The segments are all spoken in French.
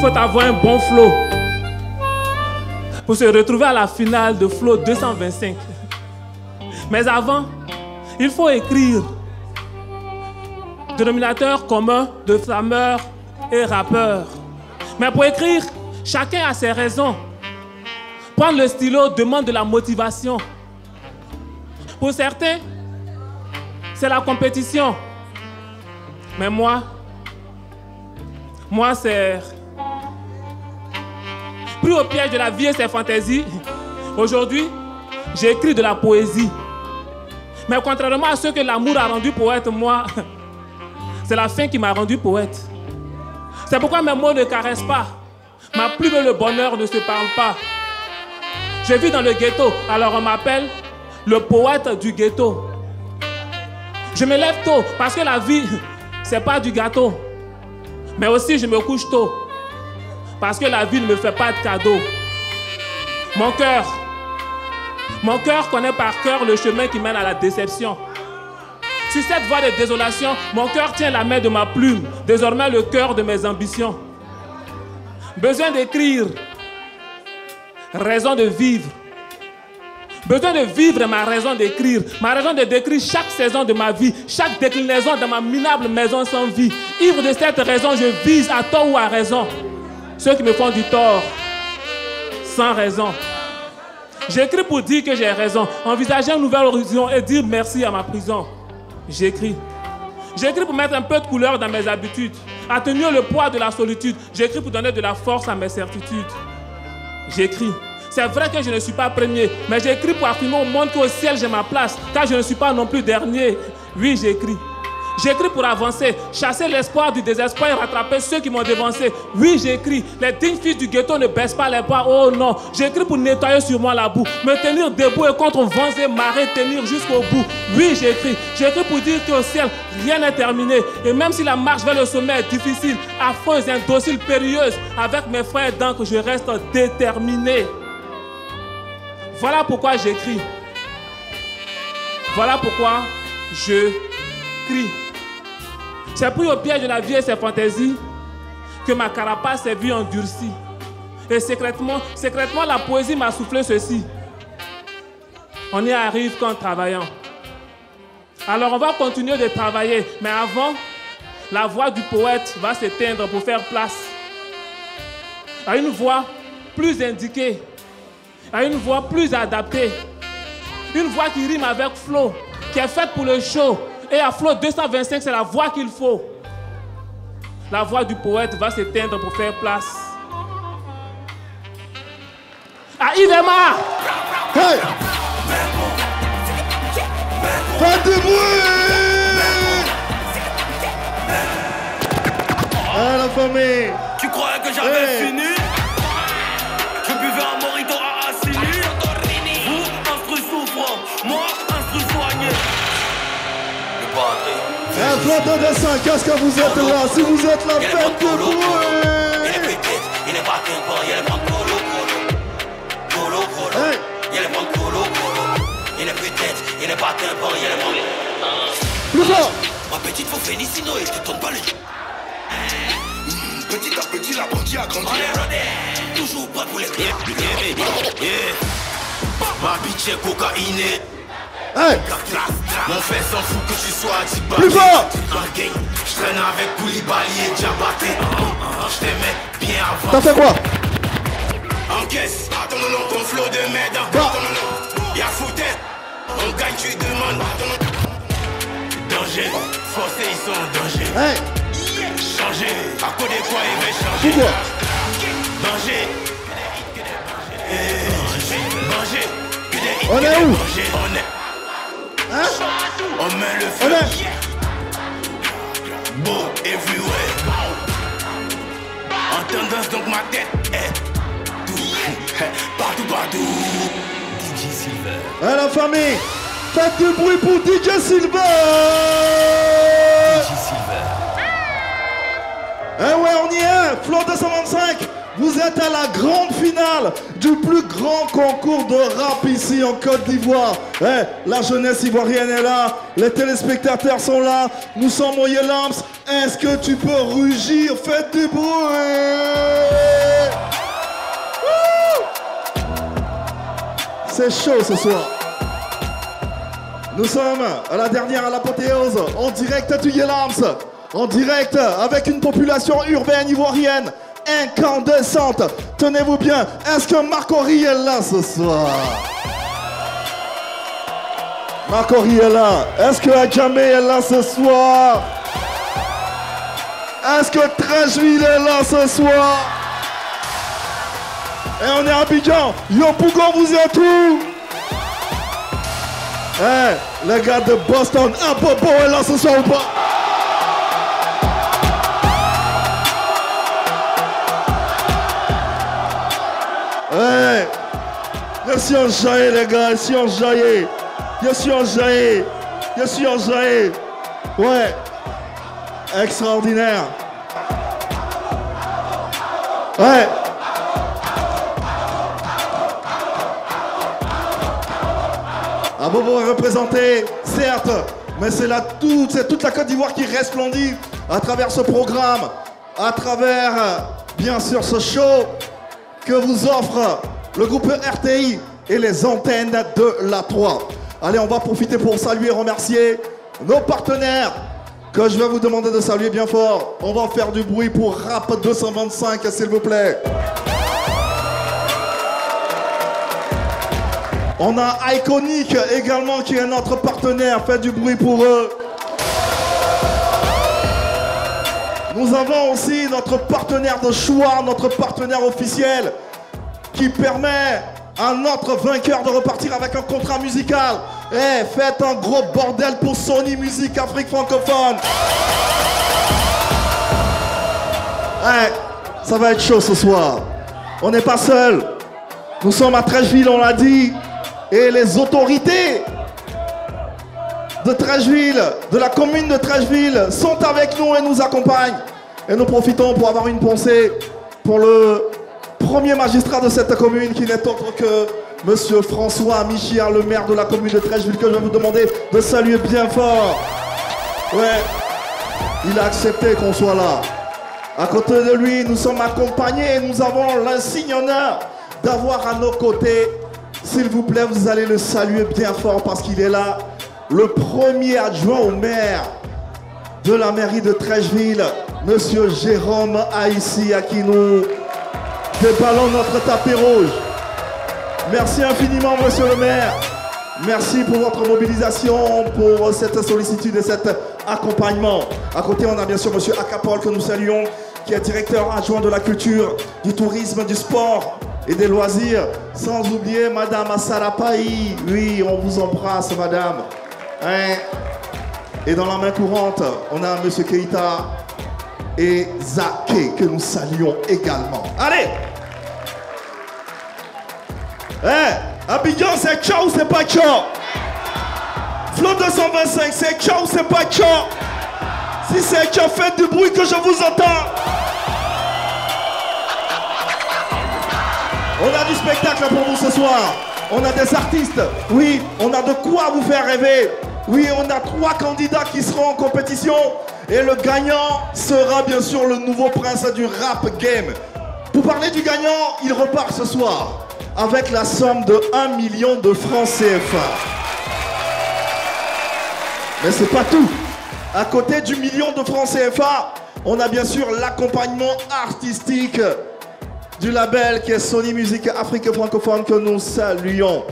faut avoir un bon flow pour se retrouver à la finale de Flow 225. Mais avant, il faut écrire. Dénominateur commun de flammeurs et rappeurs. Mais pour écrire, chacun a ses raisons. Prendre le stylo demande de la motivation. Pour certains, c'est la compétition. Mais moi, c'est pris au piège de la vie et ses fantaisies. Aujourd'hui, j'écris de la poésie. Mais contrairement à ce que l'amour a rendu poète, moi, c'est la fin qui m'a rendu poète. C'est pourquoi mes mots ne caressent pas. Ma plume et le bonheur ne se parlent pas. Je vis dans le ghetto, alors on m'appelle le poète du ghetto. Je me lève tôt parce que la vie, c'est pas du gâteau. Mais aussi je me couche tôt parce que la vie ne me fait pas de cadeaux. Mon cœur connaît par cœur le chemin qui mène à la déception. Sur cette voie de désolation, mon cœur tient la main de ma plume, désormais le cœur de mes ambitions. Besoin d'écrire, raison de vivre. Besoin de vivre est ma raison d'écrire. Ma raison de décrire chaque saison de ma vie, chaque déclinaison dans ma minable maison sans vie. Ivre de cette raison, je vise à tort ou à raison ceux qui me font du tort, sans raison. J'écris pour dire que j'ai raison, envisager un nouvel horizon et dire merci à ma prison. J'écris. J'écris pour mettre un peu de couleur dans mes habitudes, atténuer le poids de la solitude. J'écris pour donner de la force à mes certitudes. J'écris. C'est vrai que je ne suis pas premier, mais j'écris pour affirmer au monde qu'au ciel j'ai ma place, car je ne suis pas non plus dernier. Oui, j'écris. J'écris pour avancer, chasser l'espoir du désespoir et rattraper ceux qui m'ont dévancé. Oui, j'écris. Les dignes fils du ghetto ne baissent pas les pas. Oh non. J'écris pour nettoyer sur moi la boue, me tenir debout et contre vents et marées, tenir jusqu'au bout. Oui, j'écris. J'écris pour dire qu'au ciel, rien n'est terminé. Et même si la marche vers le sommet est difficile, affreuse, indocile, périlleuse, avec mes frères d'encre, je reste déterminé. Voilà pourquoi j'écris. Voilà pourquoi je crie. J'ai pris au piège de la vie et ses fantaisies que ma carapace s'est vue endurcie. Et secrètement, la poésie m'a soufflé ceci. On y arrive qu'en travaillant. Alors on va continuer de travailler, mais avant, la voix du poète va s'éteindre pour faire place à une voix plus indiquée, à une voix plus adaptée, une voix qui rime avec flow, qui est faite pour le show. Et à Flow 225, c'est la voix qu'il faut. La voix du poète va s'éteindre pour faire place à Idema. Hey! Pas de bruit! Ah, la famille! Tu croyais que j'avais fini? Je buvais un mojito à Assini. Vous, instru souffrant, moi, instru soigné. Un plateau de 5, qu'est-ce que vous êtes là? Si vous êtes là, faites de bruit! Il est petit, il est pas timbre, il est pas colo. Hey! Il est pas colo. Il est petit, il est pas timbre, il est pas... Plus fort! Ma petite faut Félicino et je te tourne pas les... Petit à petit, la partie a grandi. On est rodé, toujours prêt pour les clés. Ma bitch est cocaïnée. Hey! Mon frère s'en fout que tu sois Dibali. Plus fort! Je traîne avec Koulibaly et Diabaté. Je t'aimais bien avant. T'as fait quoi? Encaisse, attends non, ton flow de merde. Y'a foutaise, on gagne, tu demandes. Danger, forcés ils sont en danger. Hey! Changer, à quoi de quoi il veut changer. Pourquoi? Danger. Danger. On est où? On est. Hein? On met le On feu. est... Beau everywhere. En tendance donc ma tête est tout. Partout. DJ Silver. Ah, la famille! Faites du bruit pour DJ Silver! DJ Silver. Eh ouais, on y est! Flow 225! Vous êtes à la grande finale du plus grand concours de rap ici en Côte d'Ivoire. La jeunesse ivoirienne est là, les téléspectateurs sont là, nous sommes au Yelams. Est-ce que tu peux rugir? Faites du bruit! C'est chaud ce soir. Nous sommes à la dernière, à l'apothéose, en direct du Yelams, en direct avec une population urbaine ivoirienne incandescente. Tenez-vous bien, est-ce que Marco Ri est là ce soir? Marco Ri est là. Est-ce que Adjamé est là ce soir? Est-ce que Trècheville est là ce soir? Et on est à Abidjan. Yo Pougo, vous êtes où? Les gars de Boston. Ah, Bobo est là ce soir ou pas? Je suis enjaillé les gars, je suis enjaillé. Je suis enjaillé. Je suis enjaillé. Ouais. Extraordinaire. Ouais. Abobo est représenté, certes, mais c'est toute la Côte d'Ivoire qui resplendit à travers ce programme, à travers, bien sûr, ce show que vous offre le groupe RTI et les antennes de la 3. Allez, on va profiter pour saluer et remercier nos partenaires que je vais vous demander de saluer bien fort. On va faire du bruit pour Rap 225, s'il vous plaît. On a Iconic également qui est notre partenaire. Faites du bruit pour eux. Nous avons aussi notre partenaire de choix, notre partenaire officiel qui permet à notre vainqueur de repartir avec un contrat musical. Faites un gros bordel pour Sony Music Afrique francophone. Ça va être chaud ce soir. On n'est pas seul. Nous sommes à Trècheville, on l'a dit. Et les autorités de Trècheville, de la commune de Trècheville, sont avec nous et nous accompagnent. Et nous profitons pour avoir une pensée pour le premier magistrat de cette commune qui n'est autre que Monsieur François Michia, le maire de la commune de Trècheville, que je vais vous demander de saluer bien fort. Ouais, il a accepté qu'on soit là. À côté de lui, nous sommes accompagnés et nous avons l'insigne honneur d'avoir à nos côtés, s'il vous plaît, vous allez le saluer bien fort parce qu'il est là, le premier adjoint au maire de la mairie de Trècheville, Monsieur Jérôme Haïssi, à qui nous déballons notre tapis rouge. Merci infiniment, Monsieur le maire. Merci pour votre mobilisation, pour cette sollicitude et cet accompagnement. À côté, on a bien sûr Monsieur Acapol que nous saluons, qui est directeur adjoint de la culture, du tourisme, du sport et des loisirs. Sans oublier Madame Assarapaï. Oui, on vous embrasse, Madame. Et dans la main courante, on a Monsieur Keita et Zaké que nous saluons également. Allez! Abidjan, c'est ciao ou c'est pas ciao? Flow 225, c'est ciao ou c'est pas ciao? Si c'est ciao, faites du bruit que je vous entends. On a du spectacle pour vous ce soir. On a des artistes. Oui, on a de quoi vous faire rêver. Oui, on a 3 candidats qui seront en compétition. Et le gagnant sera bien sûr le nouveau prince du rap game. Pour parler du gagnant, il repart ce soir avec la somme de 1 million de francs CFA. Mais c'est pas tout. À côté du million de francs CFA, on a bien sûr l'accompagnement artistique du label qui est Sony Music Afrique francophone que nous saluons.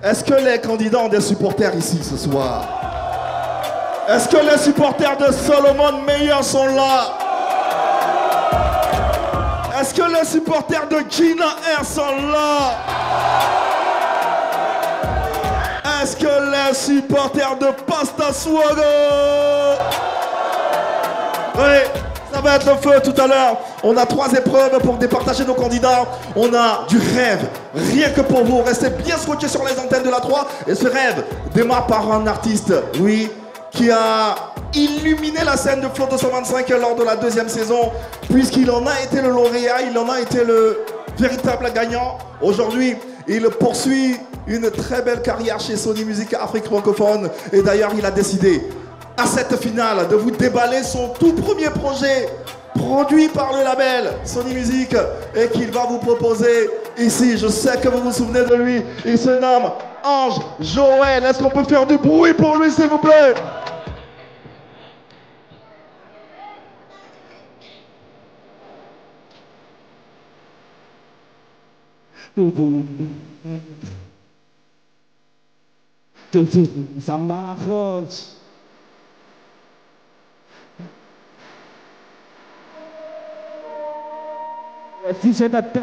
Est-ce que les candidats ont des supporters ici ce soir? Est-ce que les supporters de Solomon Meyer sont là? Est-ce que les supporters de Gina Air sont là? Est-ce que les supporters de Pasta Swago? Oui, ça va être le feu tout à l'heure. On a 3 épreuves pour départager nos candidats. On a du rêve, rien que pour vous. Restez bien scotchés sur les antennes de la 3. Et ce rêve démarre par un artiste, oui, qui a illuminé la scène de Flow 225 lors de la deuxième saison, puisqu'il en a été le lauréat, il en a été le véritable gagnant. Aujourd'hui, il poursuit une très belle carrière chez Sony Music Afrique francophone. Et d'ailleurs, il a décidé, à cette finale, de vous déballer son tout premier projet, produit par le label Sony Music, et qu'il va vous proposer ici. Je sais que vous vous souvenez de lui. Il se nomme Ange Joël. Est-ce qu'on peut faire du bruit pour lui, s'il vous plaît? Ça marche. Si je t'attends,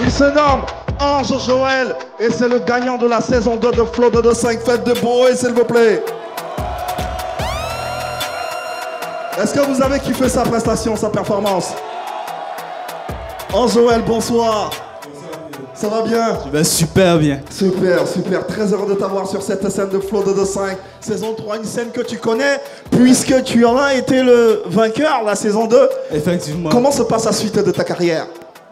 Il se nomme Ange Joël et c'est le gagnant de la saison 2 de Flow 225. Faites de bruit, s'il vous plaît. Est-ce que vous avez kiffé sa prestation, sa performance? Ange Joël, bonsoir. Ça va bien? Je vais super bien. Super, super. Très heureux de t'avoir sur cette scène de Flow 225. Saison 3, une scène que tu connais, puisque tu en as été le vainqueur, la saison 2. Effectivement. Comment se passe la suite de ta carrière?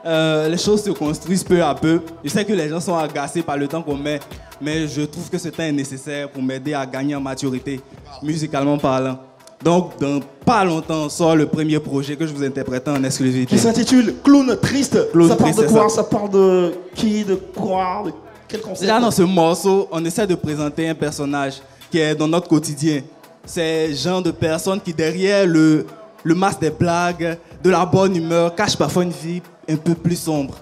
Les choses se construisent peu à peu. Je sais que les gens sont agacés par le temps qu'on met, mais je trouve que ce temps est nécessaire pour m'aider à gagner en maturité, musicalement parlant. Donc, dans pas longtemps, sort le premier projet que je vous interprète en exclusivité. Qui s'intitule Clown Triste. Clown Ça parle Triste, de quoi? ça. Ça parle de qui? De quoi? De quel concept? Déjà, dans ce morceau, on essaie de présenter un personnage qui est dans notre quotidien. C'est le genre de personne qui, derrière le masque des blagues, de la bonne humeur, cache parfois une vie un peu plus sombre.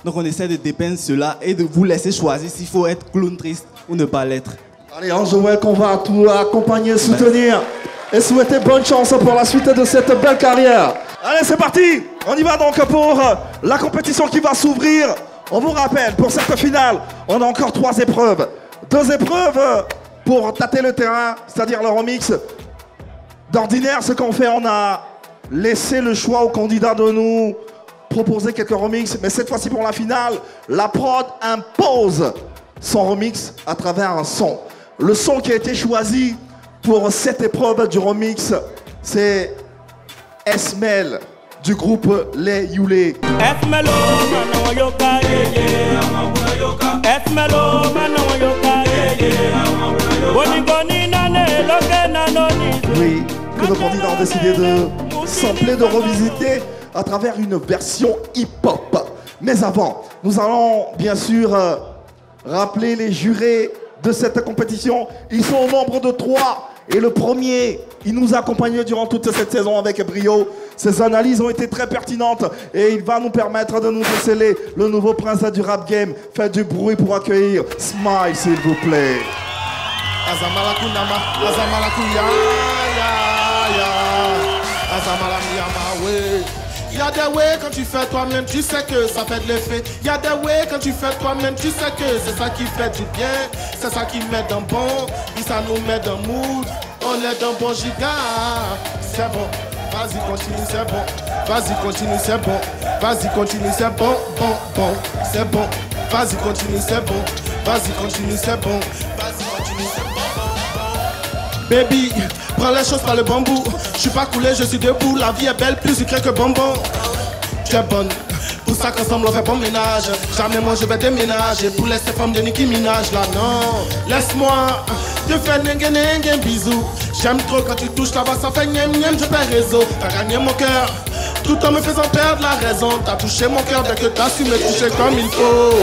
Donc, on essaie de dépeindre cela et de vous laisser choisir s'il faut être clown triste ou ne pas l'être. Allez, Ange Joël, qu'on va tout accompagner, soutenir et souhaiter bonne chance pour la suite de cette belle carrière. Allez, c'est parti. On y va donc pour la compétition qui va s'ouvrir. On vous rappelle, pour cette finale, on a encore 3 épreuves. 2 épreuves pour tâter le terrain, c'est-à-dire le remix. D'ordinaire, ce qu'on fait, on a laissé le choix aux candidats de nous proposer quelques remixes. Mais cette fois-ci, pour la finale, la prod impose son remix à travers un son. Le son qui a été choisi pour cette épreuve du remix, c'est Esmel du groupe Les Youlé. Esmelo, mano yoka, Esmelo, mano yoka, Boni boni nane, loke nanoni. Oui, que nos candidats ont décidé de sampler, de revisiter à travers une version hip-hop. Mais avant, nous allons bien sûr rappeler les jurés de cette compétition. Ils sont au nombre de 3. Et le premier, il nous a accompagnés durant toute cette saison avec brio. Ses analyses ont été très pertinentes et il va nous permettre de nous déceler le nouveau prince du rap game. Faites du bruit pour accueillir Smile, s'il vous plaît. Y'a des way quand tu fais toi-même, tu sais que ça fait de l'effet. Y'a des way quand tu fais toi-même, tu sais que c'est ça qui fait du bien. C'est ça qui met dans bon, puis ça nous met dans mood. On est dans bon giga, c'est bon. Vas-y continue, c'est bon. Vas-y continue, c'est bon. Vas-y continue, c'est bon, bon, bon, c'est bon. Vas-y continue, c'est bon. Vas-y continue, c'est bon. Vas-y continue, c'est bon, bon, bon. Baby, prends les choses par le bambou. Je suis pas coulé, je suis debout. La vie est belle, plus sucrée que bonbon. Tu es bonne, pour ça qu'ensemble on fait bon ménage. Jamais moi je vais déménager pour laisser femmes de Nicki Minaj. Là non, laisse-moi te faire nengue bisou. J'aime trop quand tu touches là-bas, ça fait niem niem, je perds réseau. T'as gagné mon cœur, tout en me faisant perdre la raison. T'as touché mon cœur dès que t'as su me toucher comme il faut.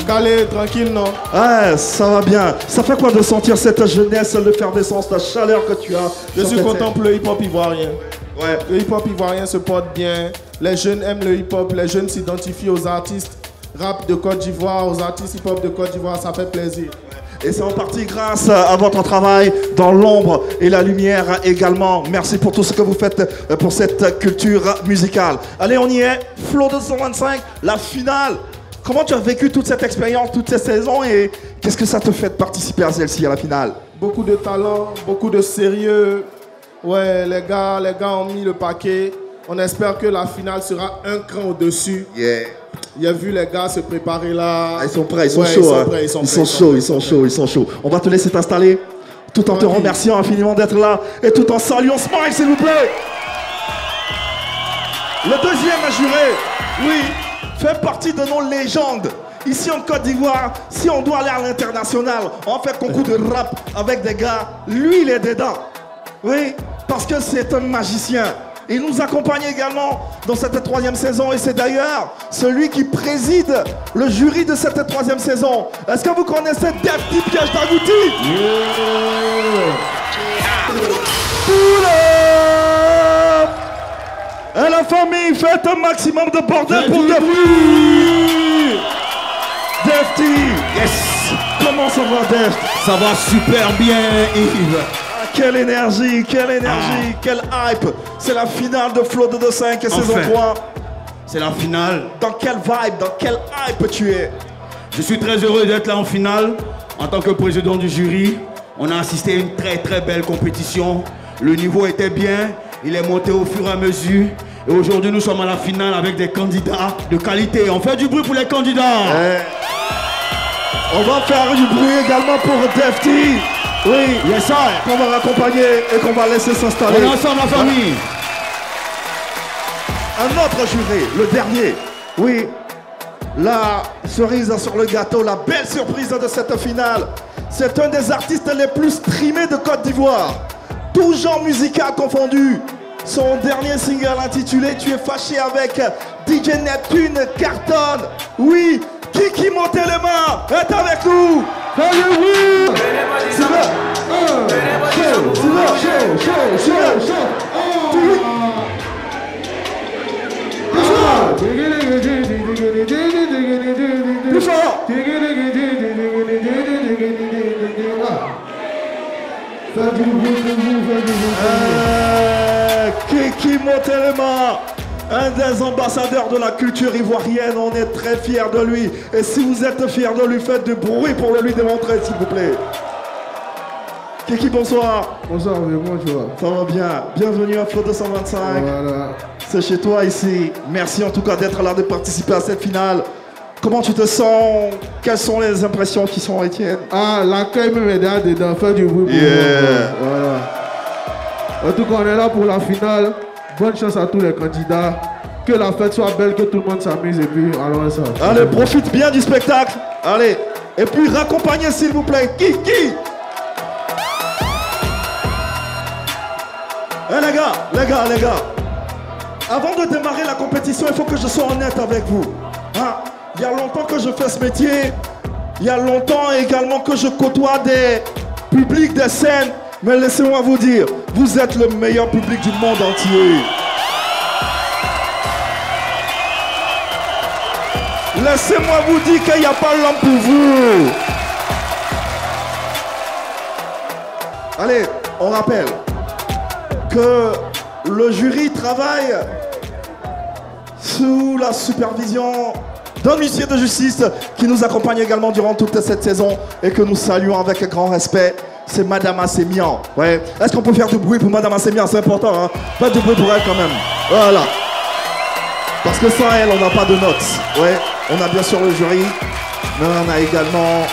Calé, tranquille, non? Ouais, ça va bien. Ça fait quoi de sentir cette jeunesse, l'effervescence, la chaleur que tu as? Je suis content pour le hip-hop ivoirien. Ouais. Le hip-hop ivoirien se porte bien. Les jeunes aiment le hip-hop. Les jeunes s'identifient aux artistes rap de Côte d'Ivoire, aux artistes hip-hop de Côte d'Ivoire. Ça fait plaisir. Et c'est en partie grâce à votre travail dans l'ombre et la lumière également. Merci pour tout ce que vous faites pour cette culture musicale. Allez, on y est. Flow 225, la finale. Comment tu as vécu toute cette expérience, toute cette saison et qu'est-ce que ça te fait de participer à celle-ci, à la finale? Beaucoup de talent, beaucoup de sérieux. Ouais, les gars ont mis le paquet. On espère que la finale sera un cran au-dessus. Yeah. Il a vu les gars se préparer là. Ah, ils sont prêts, ils sont chauds. Ils sont chauds. On va te laisser t'installer tout en te remerciant infiniment d'être là et tout en saluant Smile, s'il vous plaît. Le deuxième juré, oui, fait partie de nos légendes. Ici en Côte d'Ivoire, si on doit aller à l'international, on fait concours de rap avec des gars, lui il est dedans. Oui, parce que c'est un magicien. Il nous accompagne également dans cette troisième saison et c'est d'ailleurs celui qui préside le jury de cette troisième saison. Est-ce que vous connaissez Defty Piège d'Agouti? Et la famille, faites un maximum de bordel pour Defty. Defty, yes. Comment ça va, Deft? Ça va super bien, Yves. Quelle énergie, quelle hype. C'est la finale de Flow 225 et saison 3. C'est la finale. Dans quelle vibe, dans quelle hype tu es? Je suis très heureux d'être là en finale. En tant que président du jury, on a assisté à une très belle compétition. Le niveau était bien, il est monté au fur et à mesure. Et aujourd'hui, nous sommes à la finale avec des candidats de qualité. On fait du bruit pour les candidats. On va faire du bruit également pour Defty. Oui, yes, sir. Qu'on va raccompagner et qu'on va laisser s'installer. On est ensemble, la famille. Un autre juré, le dernier. Oui, la cerise sur le gâteau, la belle surprise de cette finale. C'est un des artistes les plus streamés de Côte d'Ivoire. Tout genre musical confondu. Son dernier single intitulé Tu es fâché avec DJ Neptune cartonne. Oui, Kiki montez les mains est avec nous. Plus fort. Kiki Motelema, un des ambassadeurs de la culture ivoirienne, on est très fiers de lui. Et si vous êtes fiers de lui, faites du bruit pour le lui démontrer, s'il vous plaît. Kiki, bonsoir. Bonsoir, comment tu vas? Ça va bien. Bienvenue à Flow 225. Voilà. C'est chez toi ici. Merci en tout cas d'être là, de participer à cette finale. Comment tu te sens? Quelles sont les impressions qui sont les tiennes? Ah, l'accueil me met dedans, faire du bruit pour moi. Voilà. En tout cas, on est là pour la finale. Bonne chance à tous les candidats. Que la fête soit belle, que tout le monde s'amuse et puis allons ça. Allez, profite bien du spectacle. Allez. Et puis raccompagnez s'il vous plaît. Kiki. Les gars. Avant de démarrer la compétition, il faut que je sois honnête avec vous. Hein? Il y a longtemps que je fais ce métier. Il y a longtemps également que je côtoie des publics, des scènes. Mais laissez-moi vous dire, vous êtes le meilleur public du monde entier. Laissez-moi vous dire qu'il n'y a pas l'homme pour vous. Allez, on rappelle que le jury travaille sous la supervision d'un huissier de justice qui nous accompagne également durant toute cette saison et que nous saluons avec grand respect. C'est Madame Assemian. Ouais. Est-ce qu'on peut faire du bruit pour Madame Assemian? C'est important, hein? Faites du bruit pour elle quand même. Voilà. Parce que sans elle, on n'a pas de notes. Ouais. On a bien sûr le jury, mais on a également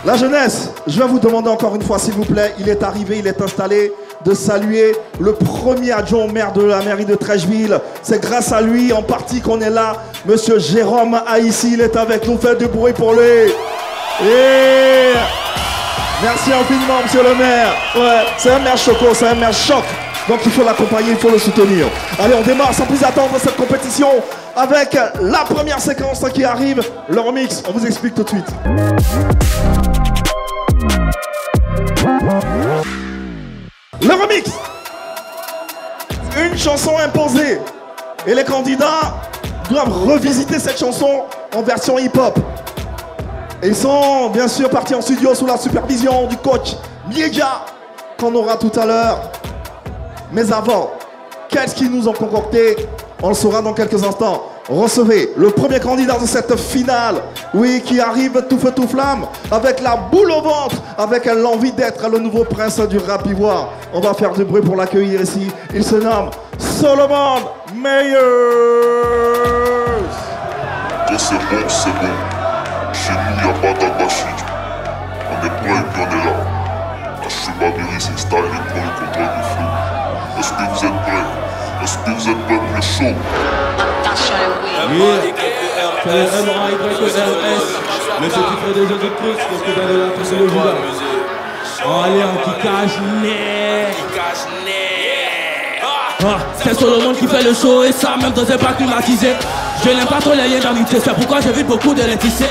la jeunesse. Je vais vous demander encore une fois, s'il vous plaît, il est arrivé, il est installé, de saluer le premier adjoint au maire de la mairie de Treichville. C'est grâce à lui en partie qu'on est là. Monsieur Jérôme Haïssi, il est avec nous. Faites du bruit pour lui. Et merci infiniment, monsieur le maire. Ouais, c'est un maire choco, c'est un maire choc. Donc il faut l'accompagner, il faut le soutenir. Allez, on démarre sans plus attendre cette compétition avec la première séquence qui arrive, le remix. On vous explique tout de suite. Le remix. Une chanson imposée. Et les candidats doivent revisiter cette chanson en version hip-hop. Et ils sont bien sûr partis en studio sous la supervision du coach Mieja, qu'on aura tout à l'heure. Mais avant, qu'est-ce qu'ils nous ont concocté? On le saura dans quelques instants. Recevez le premier candidat de cette finale, oui, qui arrive tout feu tout flamme, avec la boule au ventre, avec l'envie d'être le nouveau prince du rap ivoire. On va faire du bruit pour l'accueillir ici. Il se nomme Solomon Meyers. C'est bon. Chez nous, il n'y a pas d'abachi. On est prêt et puis on est là. La Chubabiri s'installe et prend le contrôle du flou. Est-ce que vous êtes prêts? Est-ce que vous êtes prêts pour le show? C'est le M-A-Y-E-R-S, le petit frère des jeux de trucs, parce que dans la tribu de Judas. Allez, on qui cache c'est Solomon qui fait le show et ça même dans un pas climatisé. Je n'aime pas trop les liens d'amitié, c'est pourquoi j'évite beaucoup de les tisser.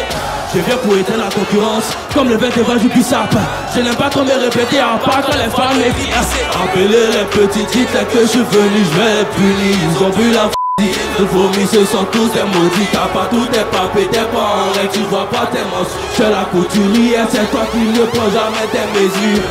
Je viens pour éteindre la concurrence, comme le vétéran du Bissap. Je n'aime pas trop me répéter, à part quand les femmes m'évitent. Appelez les petits titres que je suis venu, je vais les punir. Ils ont vu la de vomi, ce sont tous des maudits. T'as pas tout, t'es pas pété, pas en règle, tu vois pas tes monstres. Je suis la couturière, c'est toi qui ne prends jamais tes mesures.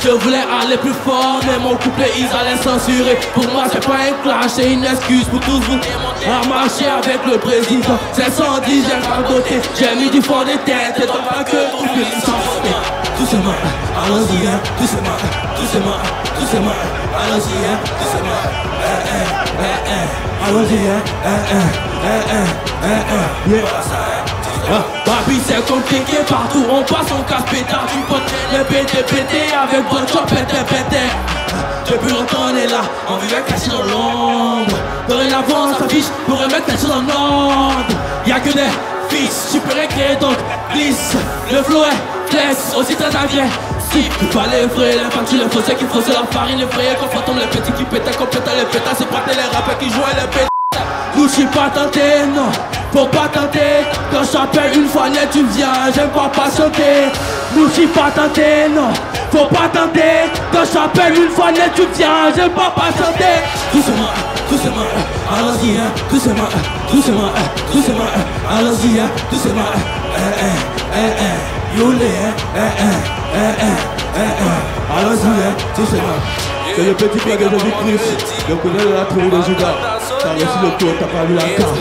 Je voulais aller plus fort, mais mon couplet ils allaient censurer. Pour moi c'est pas un clash, c'est une excuse pour tous vous. À marcher avec le président, c'est 110, j'ai radoté. J'ai mis du fond des têtes, et donc pas que tout finit sans voter. Doucement, allons-y, doucement, allons-y, doucement, allons-y, Babi c'est compliqué partout, on passe en casse pétard. Tu peux les pété avec bonne chop pété. Depuis longtemps on est là, on vivait caché dans l'ombre. Dorénavant on s'affiche pour remettre quelque chose en ordre. Y'a que des fils, tu peux régler donc glisse. Le flow est flex, aussi très avié. Si tu pas les vrais, l'impact tu les faisais qui faisaient la farine. Les vrais qu'on fantôme, les petits qui pétaient, qu'on pétait les pétas. C'est pas les rappeurs qui jouaient les pétas. Nous j'suis pas tenté, non, faut pas tenter. Quand j'appelle une fois net tu viens, j'aime pas patienter. Nous j'suis pas tenté, non, faut pas tenter. Quand j'appelle une fois net tu viens, j'aime pas patienter. Doucement, allons-y, doucement, allons-y, doucement, youlé, allons-y, doucement. C'est le petit frère de Jésus-Christ, le cousin de la tribu de Judas. T'as reçu le tour, t'as pas vu la carte.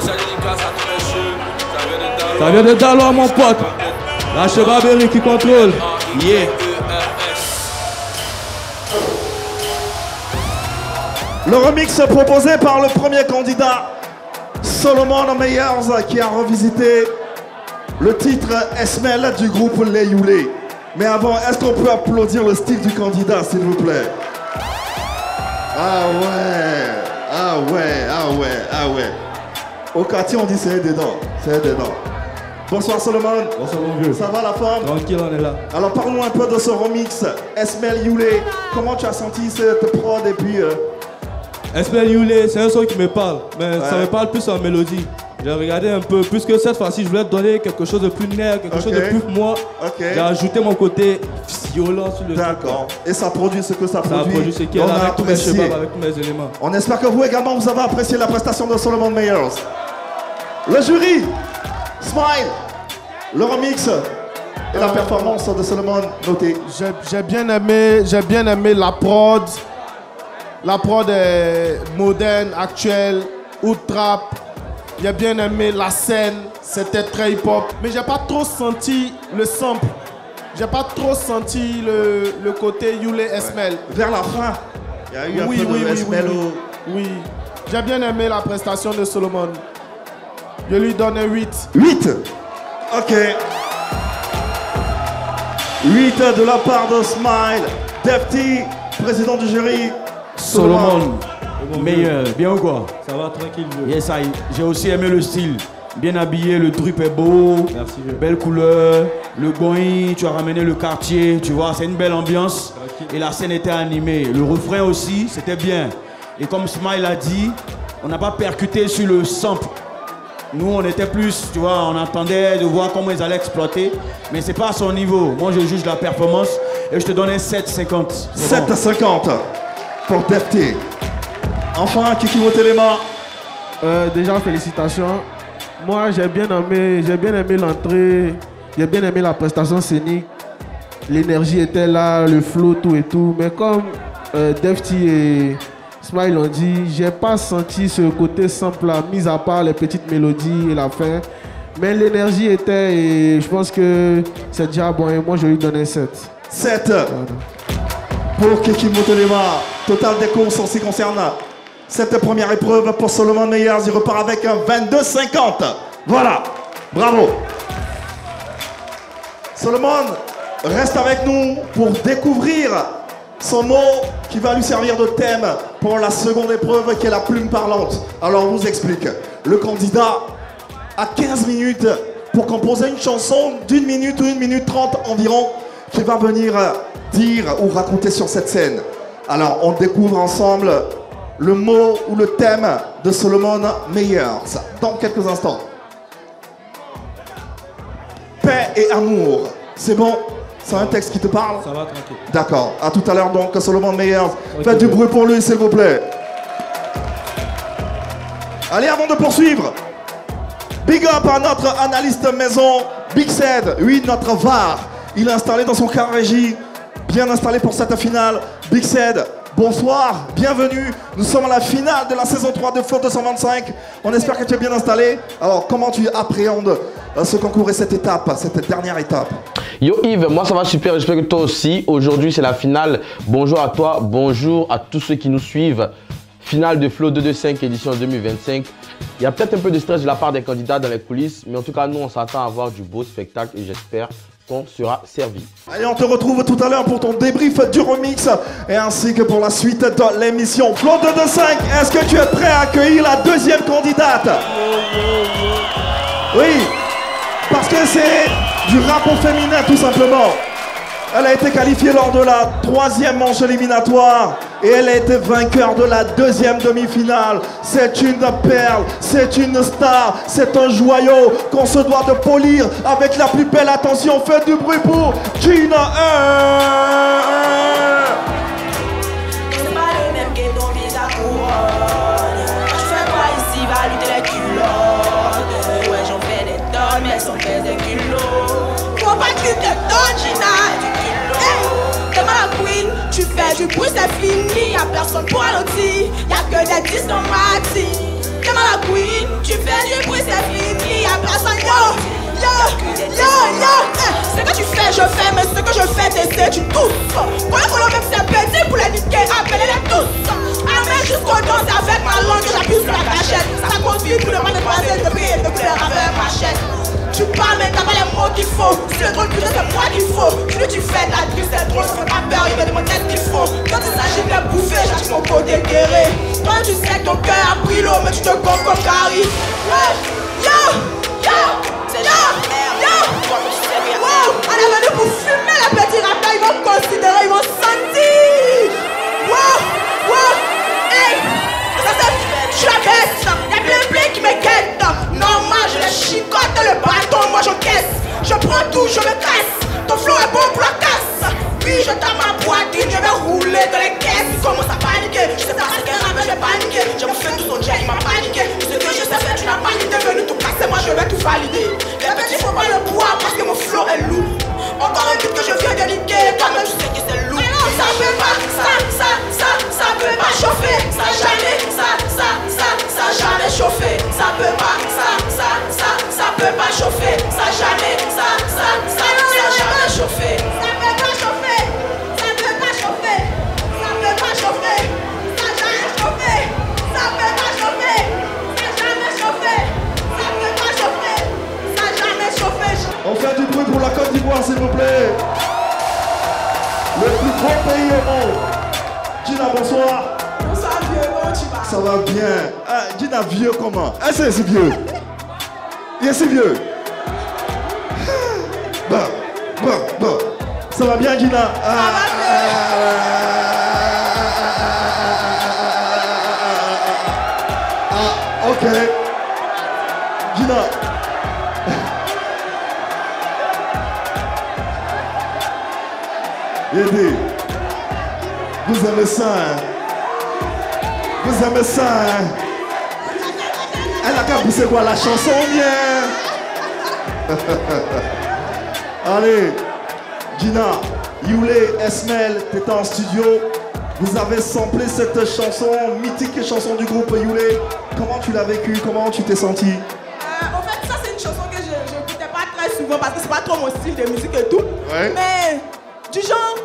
Ça vient de Dalois mon pote. La Chubabiri qui contrôle. Yeah. Le remix proposé par le premier candidat, Solomon Meyers, qui a revisité le titre Esmel du groupe Les Youlé. Mais avant, est-ce qu'on peut applaudir le style du candidat, s'il vous plaît? Ah ouais. Au quartier, on dit c'est dedans. Bonsoir Solomon. Bonsoir mon vieux. Ça va la forme? Tranquille, on est là. Alors parle-nous un peu de ce remix, Esmel Youlé. Comment tu as senti cette prod et puis... Esmel Youlé, c'est un son qui me parle, mais ça me parle plus en mélodie. J'ai regardé un peu, puisque cette fois-ci je voulais te donner quelque chose de plus nerf, quelque chose de plus moi. J'ai ajouté mon côté violent sur le truc. D'accord. Et ça produit ce que ça produit. Ça produit ce qu'il y a là, avec tous mes cheveux, avec tous mes éléments. On espère que vous également vous avez apprécié la prestation de Solomon Meyers. Le jury, Smile, le remix et la performance de Solomon noté. J'ai bien aimé la prod. La prod est moderne, actuelle, ou trap. J'ai bien aimé la scène, c'était très hip-hop. Mais j'ai pas trop senti le sample. J'ai pas trop senti le côté Youlé Esmel. Vers la fin, il y a eu un peu de Esmel. Oui, j'ai bien aimé la prestation de Solomon. Je lui donne un 8. 8. Ok. 8 de la part de Smile. Defty, président du jury. Solomon, meilleur, bien ou quoi? Ça va tranquille. Yes, j'ai aussi aimé le style. Bien habillé, le drip est beau. Merci. Belle couleur. Le goin, tu as ramené le quartier. Tu vois, c'est une belle ambiance. Et la scène était animée. Le refrain aussi, c'était bien. Et comme Smile a dit, on n'a pas percuté sur le sample. Nous, on était plus, tu vois, on attendait de voir comment ils allaient exploiter. Mais c'est pas à son niveau. Moi, je juge la performance et je te donne un 7,50. 7,50 pour Defty. Enfin, Kiki Motelema. Déjà, félicitations. Moi, j'ai bien aimé l'entrée. J'ai bien aimé la prestation scénique. L'énergie était là, le flow, tout et tout. Mais comme Defty et Smile ont dit, j'ai pas senti ce côté simple là, mis à part les petites mélodies et la fin. Mais l'énergie était, et je pense que c'est déjà bon. Et moi, je lui donne un 7. 7 pour Kiki Motelema. Total des courses en ce qui concerne cette première épreuve pour Solomon Meyers. Il repart avec un 22,50. Voilà, bravo. Solomon reste avec nous pour découvrir son mot qui va lui servir de thème pour la seconde épreuve qui est la plume parlante. Alors on vous explique. Le candidat a 15 minutes pour composer une chanson d'1 minute ou 1 minute 30 environ qui va venir dire ou raconter sur cette scène. Alors on découvre ensemble le mot ou le thème de Solomon Meyers dans quelques instants. Paix et amour, c'est bon? C'est un texte qui te parle? Ça va tranquille. D'accord, à tout à l'heure donc Solomon Meyers. Faites du bruit pour lui s'il vous plaît. Allez, avant de poursuivre, big up à notre analyste maison, Big Said, oui notre VAR. Il est installé dans son car régie, bien installé pour cette finale. Big Said, bonsoir, bienvenue. Nous sommes à la finale de la saison 3 de Flow 225. On espère que tu es bien installé. Alors, comment tu appréhendes ce concours et cette étape, cette dernière étape? Yo Yves, moi ça va super, j'espère que toi aussi. Aujourd'hui c'est la finale. Bonjour à toi, bonjour à tous ceux qui nous suivent. Finale de Flow 225 édition 2025. Il y a peut-être un peu de stress de la part des candidats dans les coulisses, mais en tout cas nous on s'attend à avoir du beau spectacle et j'espère qu'on sera servi. Allez, on te retrouve tout à l'heure pour ton débrief du remix et ainsi que pour la suite de l'émission. Flow 225, est-ce que tu es prêt à accueillir la deuxième candidate? Oui, parce que c'est du rap au féminin tout simplement. Elle a été qualifiée lors de la 3e manche éliminatoire et elle a été vainqueur de la 2e demi-finale. C'est une perle, c'est une star, c'est un joyau qu'on se doit de polir avec la plus belle attention. Faites du bruit pour Gina. C'est pas le même que ton visage couronne. Je fais pas ici valider les culottes. Ouais, j'en fais des tonnes, mais sans faire des kilos. Faut pas que tu te donnes, Gina. T'es ma queen, tu fais du bruit, c'est fini. Y'a personne pour ralentir, y'a que des disques dans ma team. T'es ma queen, tu fais du bruit, c'est fini. Y'a personne, yo. Ce que tu fais, je fais, mais ce que je fais, t'essaies, tu tousses. Pour le colon, même c'est petit, pour les niquer, appelez-les tous. Amène jusqu'au dos avec ma langue, j'appuie sur la gâchette. Ça confie pour le mal de passer, de prier, de plaire avec ma chaise. Tu parles mais t'as pas les mots qu'il faut. Si le drôle putain c'est moi qu'il faut. Plus tu fais de la triste, c'est drôle, ça fait pas peur, il me demande qu'est-ce qu'il faut. Quand il s'agit de bouffer, cherche mon côté guéri. Toi tu sais que ton cœur a pris l'eau, mais tu te gonfles comme Carrie. Yo, c'est la merde. toi-même, je sais que c'est lourd. Ça peut pas, ça peut pas chauffer. Ça jamais, ça jamais chauffé. Ça peut pas, ça peut pas chauffer. Ça jamais, ça jamais chauffé. Ça peut pas chauffer, ça peut pas chauffer. Ça peut pas chauffer, ça jamais chauffé. Ça peut pas chauffer, ça jamais chauffé. Ça peut pas chauffer, ça jamais chauffé. On fait du bruit pour la Côte d'Ivoire, s'il vous plaît. Le plus grand pays au monde. Gina, bonsoir. Bonsoir vieux, comment tu vas? Ça va bien. Ah, Gina, vieux comment? Ah, c'est vieux. Il est si vieux. Bon. Ça va bien, Gina? Ok. Gina. Yédi, vous aimez ça, hein? Vous aimez ça, hein? Elle a qu'à pousser quoi, la chanson bien? Allez, Gina, Yulé, Esmel, t'étais en studio. Vous avez samplé cette chanson, mythique chanson du groupe Yulé. Comment tu l'as vécu? Comment tu t'es senti? En fait, ça c'est une chanson que je n'écoutais pas très souvent parce que c'est pas trop mon style de musique et tout. Ouais. Mais du genre,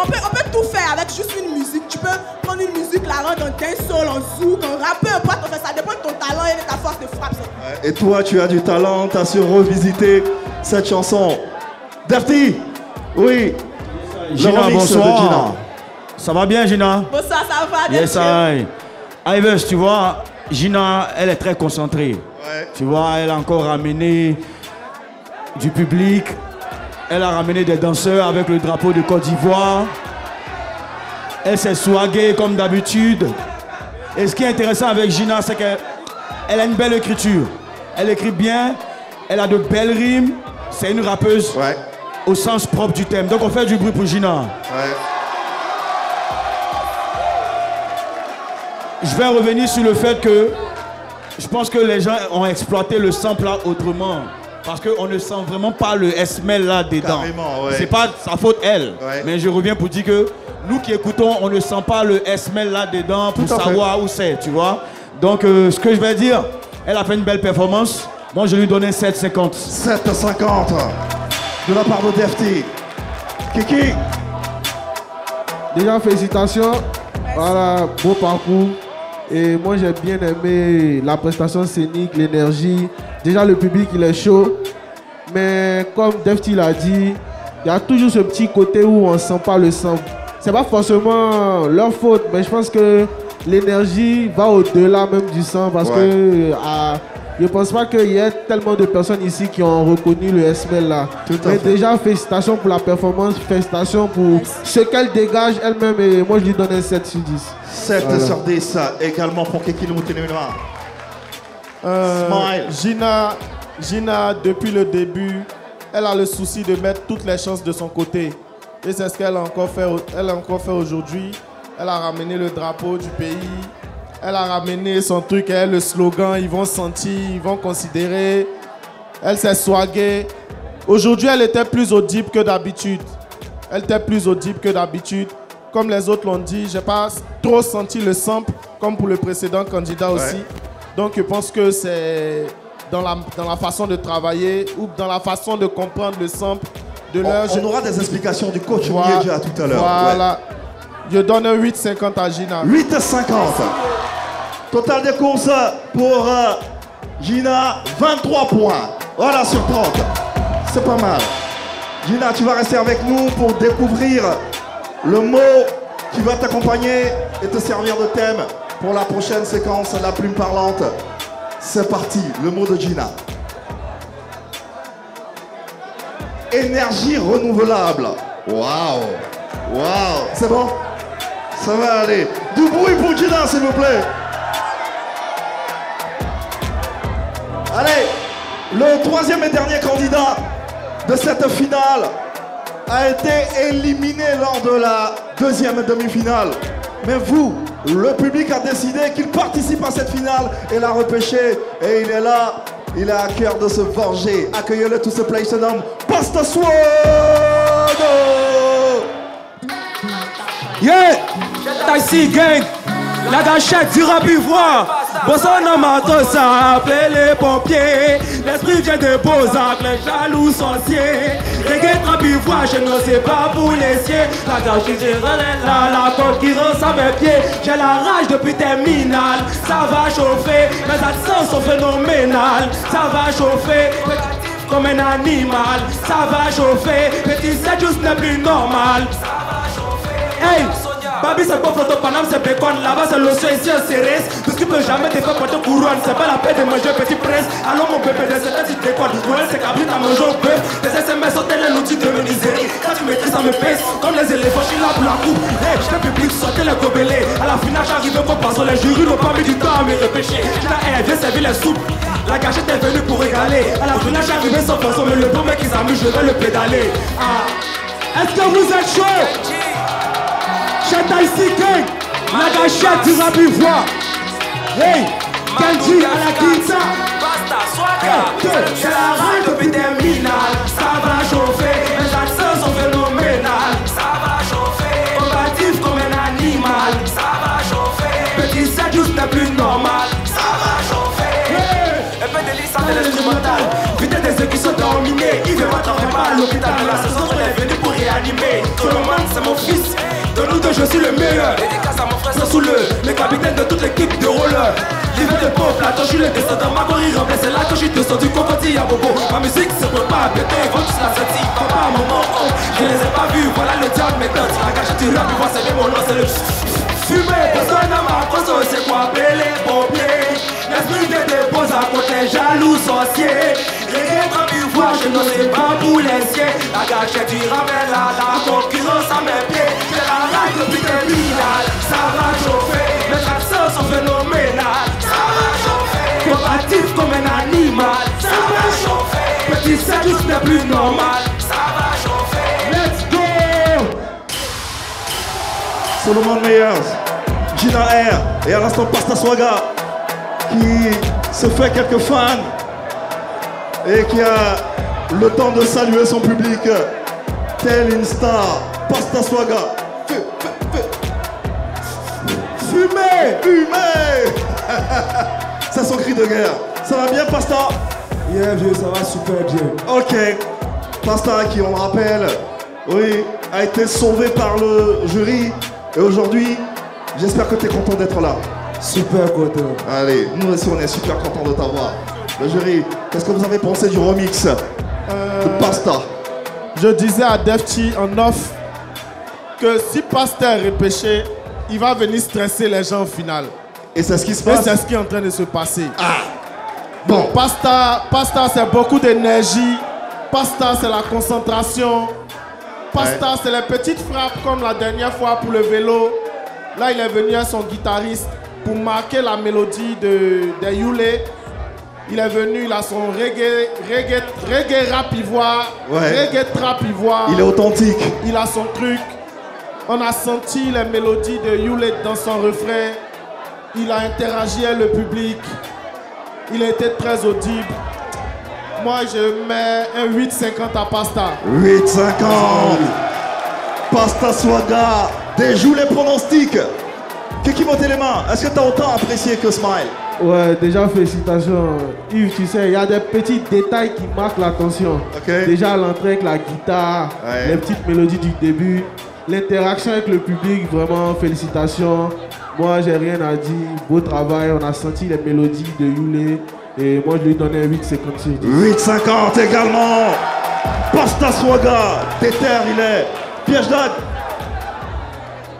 on peut tout faire avec juste une musique. Tu peux prendre une musique, la rendre en dancehall, en zouk, en rap, peu importe. En fait, ça dépend de ton talent et de ta force de frappe. Et toi, tu as du talent, tu as su revisiter cette chanson. Defty, oui. Gina, bonsoir. Ça va bien, Gina? Bonsoir, ça va bien. Yes, I. Ives, tu vois, Gina, elle est très concentrée. Ouais. Tu vois, elle a encore ramené du public. Elle a ramené des danseurs avec le drapeau de Côte d'Ivoire. Elle s'est swaguée comme d'habitude. Et ce qui est intéressant avec Gina, c'est qu'elle a une belle écriture. Elle écrit bien, elle a de belles rimes. C'est une rappeuse au sens propre du thème. Donc on fait du bruit pour Gina. Je vais revenir sur le fait que je pense que les gens ont exploité le sample là autrement. Parce qu'on ne sent vraiment pas le Esmel là dedans. C'est pas sa faute elle. Mais je reviens pour dire que nous qui écoutons, on ne sent pas le Esmel là dedans pour savoir où c'est, tu vois. Donc ce que je vais dire, elle a fait une belle performance. Moi je lui donnais 7,50. 7,50 de la part de Defty. Kiki. Déjà félicitations. Voilà, beau parcours. Et moi j'ai bien aimé la prestation scénique, l'énergie. Déjà le public il est chaud. Mais comme Defty l'a dit, il y a toujours ce petit côté où on ne sent pas le sang. C'est pas forcément leur faute, mais je pense que l'énergie va au-delà même du sang. Parce que je pense pas qu'il y ait tellement de personnes ici qui ont reconnu le Esmel là. Mais déjà félicitations pour la performance, félicitations pour ce qu'elle dégage elle-même. Et moi je lui donne un 7 sur 10. 7 sur 10 également pour Kiki Lumoutenema. Gina, depuis le début, elle a le souci de mettre toutes les chances de son côté. Et c'est ce qu'elle a encore fait aujourd'hui. Elle a ramené le drapeau du pays. Elle a ramené son truc, elle, le slogan, ils vont sentir, ils vont considérer. Elle s'est swaguée. Aujourd'hui, elle était plus audible que d'habitude. Comme les autres l'ont dit, je n'ai pas trop senti le sample, comme pour le précédent candidat aussi. Donc je pense que c'est dans la façon de travailler ou dans la façon de comprendre le sample. On aura des explications du coach Miedja tout à l'heure. Voilà. Je donne un 8,50 à Gina. 8,50. Total des courses pour Gina, 23 points. Voilà sur 30. C'est pas mal. Gina, tu vas rester avec nous pour découvrir le mot qui va t'accompagner et te servir de thème pour la prochaine séquence, la plume parlante. C'est parti, le mot de Gina. Énergie renouvelable. Waouh. Waouh. C'est bon? Ça va aller. Du bruit pour Gina, s'il vous plaît. Allez, le troisième et dernier candidat de cette finale a été éliminé lors de la deuxième demi-finale. Mais vous, le public a décidé qu'il participe à cette finale et l'a repêché. Et il est là, il a à cœur de se venger. Accueillez-le, tout ce play se nomme Pastor Sword. Taxi Gang, la gâchette du rap ivoire. Bossa Namato, ça appelait les pompiers. L'esprit vient des beaux-arts, les jaloux sorciers. Reggae trap ivoire, je ne sais pas vous laisser. La gâchette du là, la côte qui rend à mes pieds. J'ai la rage depuis terminal, ça va chauffer. Mes accents sont phénoménales, ça va chauffer. Comme un animal, ça va chauffer. Petit c'est juste n'est plus normal. Hey, Babi c'est pas photo Paname, c'est bacon. Là-bas c'est l'océan, ici un cérès. Tout ce qui peut jamais te faire porter couronne. C'est pas la peine de manger petit prince. Alors mon bébé, des états tu déconnes. Noël c'est cabri, t'as mangé au bœuf. Tes SMS sont tels l'outil de menuiserie. Quand tu maîtrises ça me pèse. Comme les éléphants, je suis là pour la coupe. Hey, j'étais public, sortez les gobelets. À la finale j'arrive comme passant. Les jurys n'ont pas mis du temps à me repêcher. J'ai la haine, viens servir les soupes. La gâchette est venue pour régaler. À la finale j'arrivais sans façon. Mais le bon mec qui s'amuse, je vais le pédaler. Ah. Est-ce que vous êtes chaud? Chata ici, gang, la gâchette du rap ivoire. Hey, Kenji à la guitare. C'est la rage depuis terminal. Ça va chauffer, mes accents sont phénoménales. Ça va chauffer, combatif comme un animal. Ça va chauffer, petit set juste n'est plus normal. Ça va chauffer, un peu de licence de l'instrumental. Vite des ceux qui sont dominés, il veut m'attendre pas à l'hôpital. La saison est venue pour réanimer. Solomon c'est mon fils. De nous deux, je suis le meilleur. Dédicace à mon frère Sosouleux, le capitaine de toute l'équipe de roller. L'hiver de pauvre, là, je suis le descendant. Ma gorille remplace, c'est là que je suis descendu. Cocotti à bobo. Ma musique se peut pas à péter. Ils vont tous la sentir. Papa, maman, oh, je les ai pas vus. Voilà le diable, mes tentes. La gâchette du rap, ils vont saluer mon nom, c'est le fumer. Personne n'a ma crosse, c'est quoi appeler les pompiers. L'esprit des beaux à côté, jaloux sorcier. Reggae trap ivoire, je ne sais pas pour les siens. La gâchette du rap est là, la concurrence à mes pieds. J'ai la rage depuis terminal, ça va chauffer. Mes accents sont phénoménales, ça va chauffer. Combatif comme un animal, ça va chauffer. Petit service n'est plus normal, ça va chauffer. Let's go! Solomon Meyers, Gina R et à l'instant Pasta Swaga qui se fait quelques fans et qui a le temps de saluer son public tel une star. Pasta Swaga, fumez, fumez. C'est son cri de guerre. Ça va bien Pasta? Yeah vieux, ça va super bien. Ok, Pasta qui on le rappelle, oui, a été sauvé par le jury et aujourd'hui, j'espère que tu es content d'être là. Super content. Allez, nous aussi on est super contents de t'avoir. Le jury, qu'est-ce que vous avez pensé du remix de Pasta? Je disais à Defty en off que si Pasta est repêché, il va venir stresser les gens au final. Et c'est ce qui se passe? Et c'est ce qui est en train de se passer. Ah. Bon. Pasta c'est beaucoup d'énergie. Pasta c'est la concentration. Pasta c'est les petites frappes comme la dernière fois pour le vélo. Là il est venu à son guitariste pour marquer la mélodie de Yule. Il est venu, il a son reggae rap ivoire, reggae trap ivoire. Il est authentique. Il a son truc. On a senti les mélodies de Yule dans son refrain. Il a interagi avec le public. Il a été très audible. Moi, je mets un 8,50 à Pasta. 8,50. Pasta Swaga. Déjoue les pronostics. Qui montait les mains? Est-ce que tu as autant apprécié que Smile? Ouais, déjà félicitations. Yves, tu sais, il y a des petits détails qui marquent l'attention. Okay. Déjà l'entrée avec la guitare, les petites mélodies du début, l'interaction avec le public, vraiment félicitations. Moi, j'ai rien à dire. Beau travail, on a senti les mélodies de Yule. Et moi, je lui donnais 8,50 sur 10. 8,50 également. Pasta Swaga. Déter, il est. Piège d'Ad.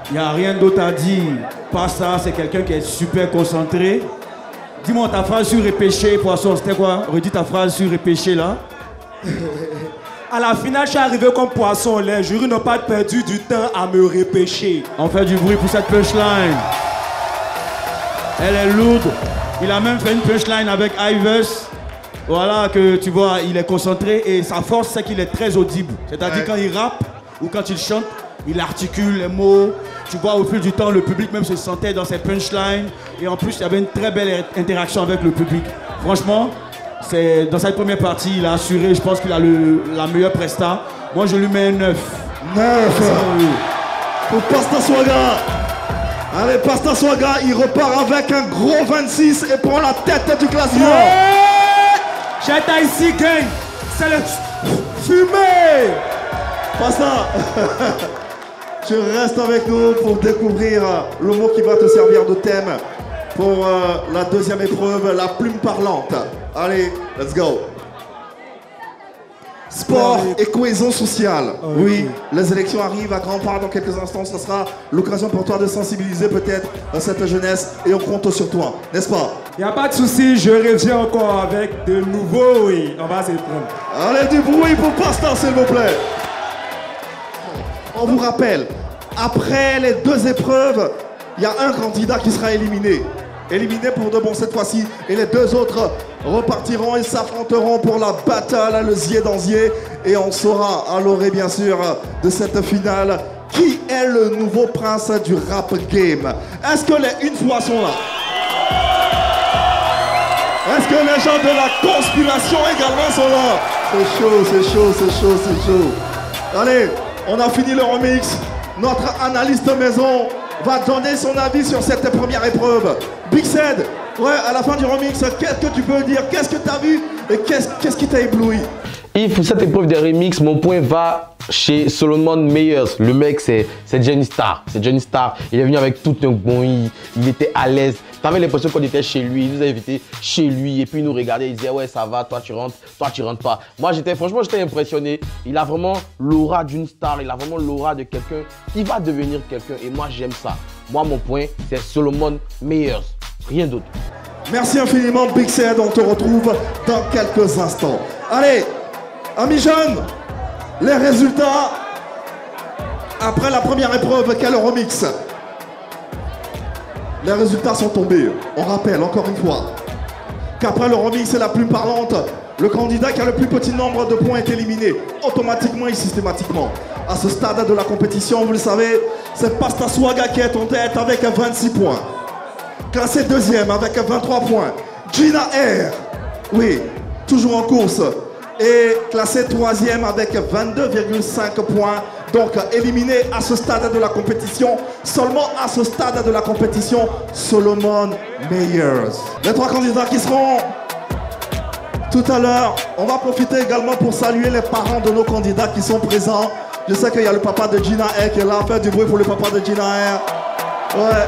Il n'y a rien d'autre à dire. Pasta, c'est quelqu'un qui est super concentré. Dis-moi ta phrase sur repêché, poisson, c'était quoi? Redis ta phrase sur repêché là. À la finale, je suis arrivé comme poisson. Les jurys n'ont pas perdu du temps à me repêcher. On fait du bruit pour cette punchline. Elle est lourde. Il a même fait une punchline avec Ivers. Voilà que tu vois, il est concentré et sa force, c'est qu'il est très audible. C'est-à-dire quand il rappe ou quand il chante, il articule les mots. Tu vois, au fil du temps, le public même se sentait dans ses punchlines. Et en plus, il y avait une très belle interaction avec le public. Franchement, dans cette première partie, il a assuré. Je pense qu'il a la meilleure presta. Moi, je lui mets un 9. 9 pour Pasta Swaga. Allez, Pasta Swaga, il repart avec un gros 26 et prend la tête du classement. J'étais ici, gang. C'est le fumé. Pasta, tu restes avec nous pour découvrir le mot qui va te servir de thème pour la deuxième épreuve, la plume parlante. Allez, let's go. Sport et cohésion sociale. Oui, les élections arrivent à grands pas dans quelques instants. Ce sera l'occasion pour toi de sensibiliser peut-être cette jeunesse et on compte sur toi, n'est-ce pas? Il n'y a pas de souci, je reviens encore avec de nouveaux, oui. On va s'y prendre. Allez, du bruit pour Pasta, s'il vous plaît. On vous rappelle, après les deux épreuves, il y a un candidat qui sera éliminé. Éliminé pour de bon cette fois-ci. Et les deux autres repartiront et s'affronteront pour la bataille, le zier dans zier. Et on saura à l'orée, bien sûr, de cette finale, qui est le nouveau prince du rap game. Est-ce que les une fois sont là? Est-ce que les gens de la conspiration également sont là? C'est chaud, c'est chaud, c'est chaud, c'est chaud. Allez, on a fini le remix. Notre analyste maison va donner son avis sur cette première épreuve. Big Said, ouais, à la fin du remix, qu'est-ce que tu peux dire? Qu'est-ce que tu as vu? Et qu'est-ce qui t'a ébloui? Et pour cette épreuve de remix, mon point va chez Solomon Meyers. Le mec, c'est Johnny Star. C'est Johnny Star. Il est venu avec tout un bon. Il était à l'aise. Tu avais l'impression qu'on était chez lui. Il nous a invités chez lui. Et puis il nous regardait. Il disait, ouais, ça va. Toi, tu rentres pas. Moi, franchement, j'étais impressionné. Il a vraiment l'aura d'une star. Il a vraiment l'aura de quelqu'un qui va devenir quelqu'un. Et moi, j'aime ça. Moi, mon point, c'est Solomon Meyers. Rien d'autre. Merci infiniment, Big Said. On te retrouve dans quelques instants. Allez, amis jeunes, les résultats après la première épreuve, quel remix? Les résultats sont tombés. On rappelle encore une fois qu'après le remix et la plume parlante, le candidat qui a le plus petit nombre de points est éliminé automatiquement et systématiquement. À ce stade de la compétition, vous le savez, c'est Pasta Swaga qui est en tête avec 26 points. Classé deuxième avec 23 points. Gina R, oui, toujours en course. Et classé troisième avec 22,5 points. Donc éliminé à ce stade de la compétition, seulement à ce stade de la compétition, Solomon Meyers. Les trois candidats qui seront tout à l'heure, on va profiter également pour saluer les parents de nos candidats qui sont présents. Je sais qu'il y a le papa de Gina R qui est là, faites du bruit pour le papa de Gina R. Ouais.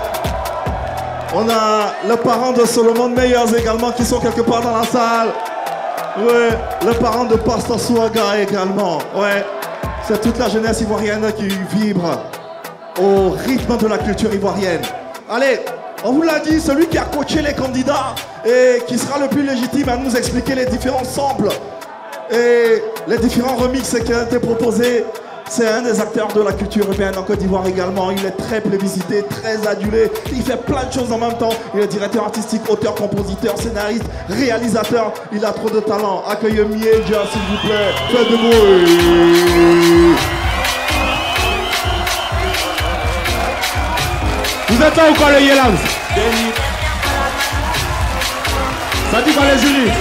On a le parent de Solomon Meyers également qui sont quelque part dans la salle. Ouais, le parent de Pasta Swaga également. Ouais, c'est toute la jeunesse ivoirienne qui vibre au rythme de la culture ivoirienne. Allez, on vous l'a dit, celui qui a coaché les candidats et qui sera le plus légitime à nous expliquer les différents samples et les différents remixes qui ont été proposés. C'est un des acteurs de la culture urbaine en Côte d'Ivoire également. Il est très plébiscité, très adulé. Il fait plein de choses en même temps. Il est directeur artistique, auteur, compositeur, scénariste, réalisateur. Il a trop de talent. Accueillez Mieja, s'il vous plaît. Faites du bruit. Vous êtes là ou quoi, le Yelams? Ça dit quoi, les jurys?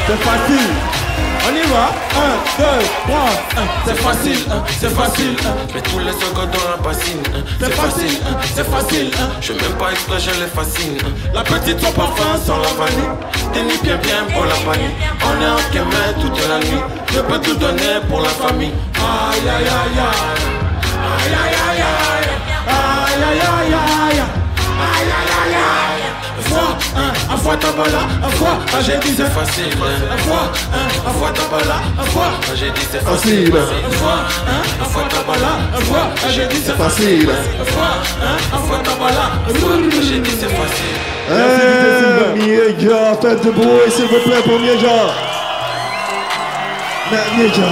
C'est facile. On y va, 1, 2, 3, c'est facile, mais tous les secondes dans la bassine. C'est facile, je même pas exprès, je les fascine. La petite son parfum sans la vanille, tenue bien pour la vanille. On est en Kémé toute la nuit, je peux tout donner pour la famille. Aïe aïe aïe aïe, aïe aïe aïe aïe, aïe aïe aïe aïe, aïe aïe aïe. Un fois tabala, un fois, j'ai dit c'est facile. Un fois tabala, un fois, j'ai dit c'est facile. Un fois tabala, un fois, j'ai dit c'est facile. Un fois tabala, un fois, j'ai dit c'est facile. Mieja, faites du bruit s'il vous plaît pour Mieja. Mais Mieja,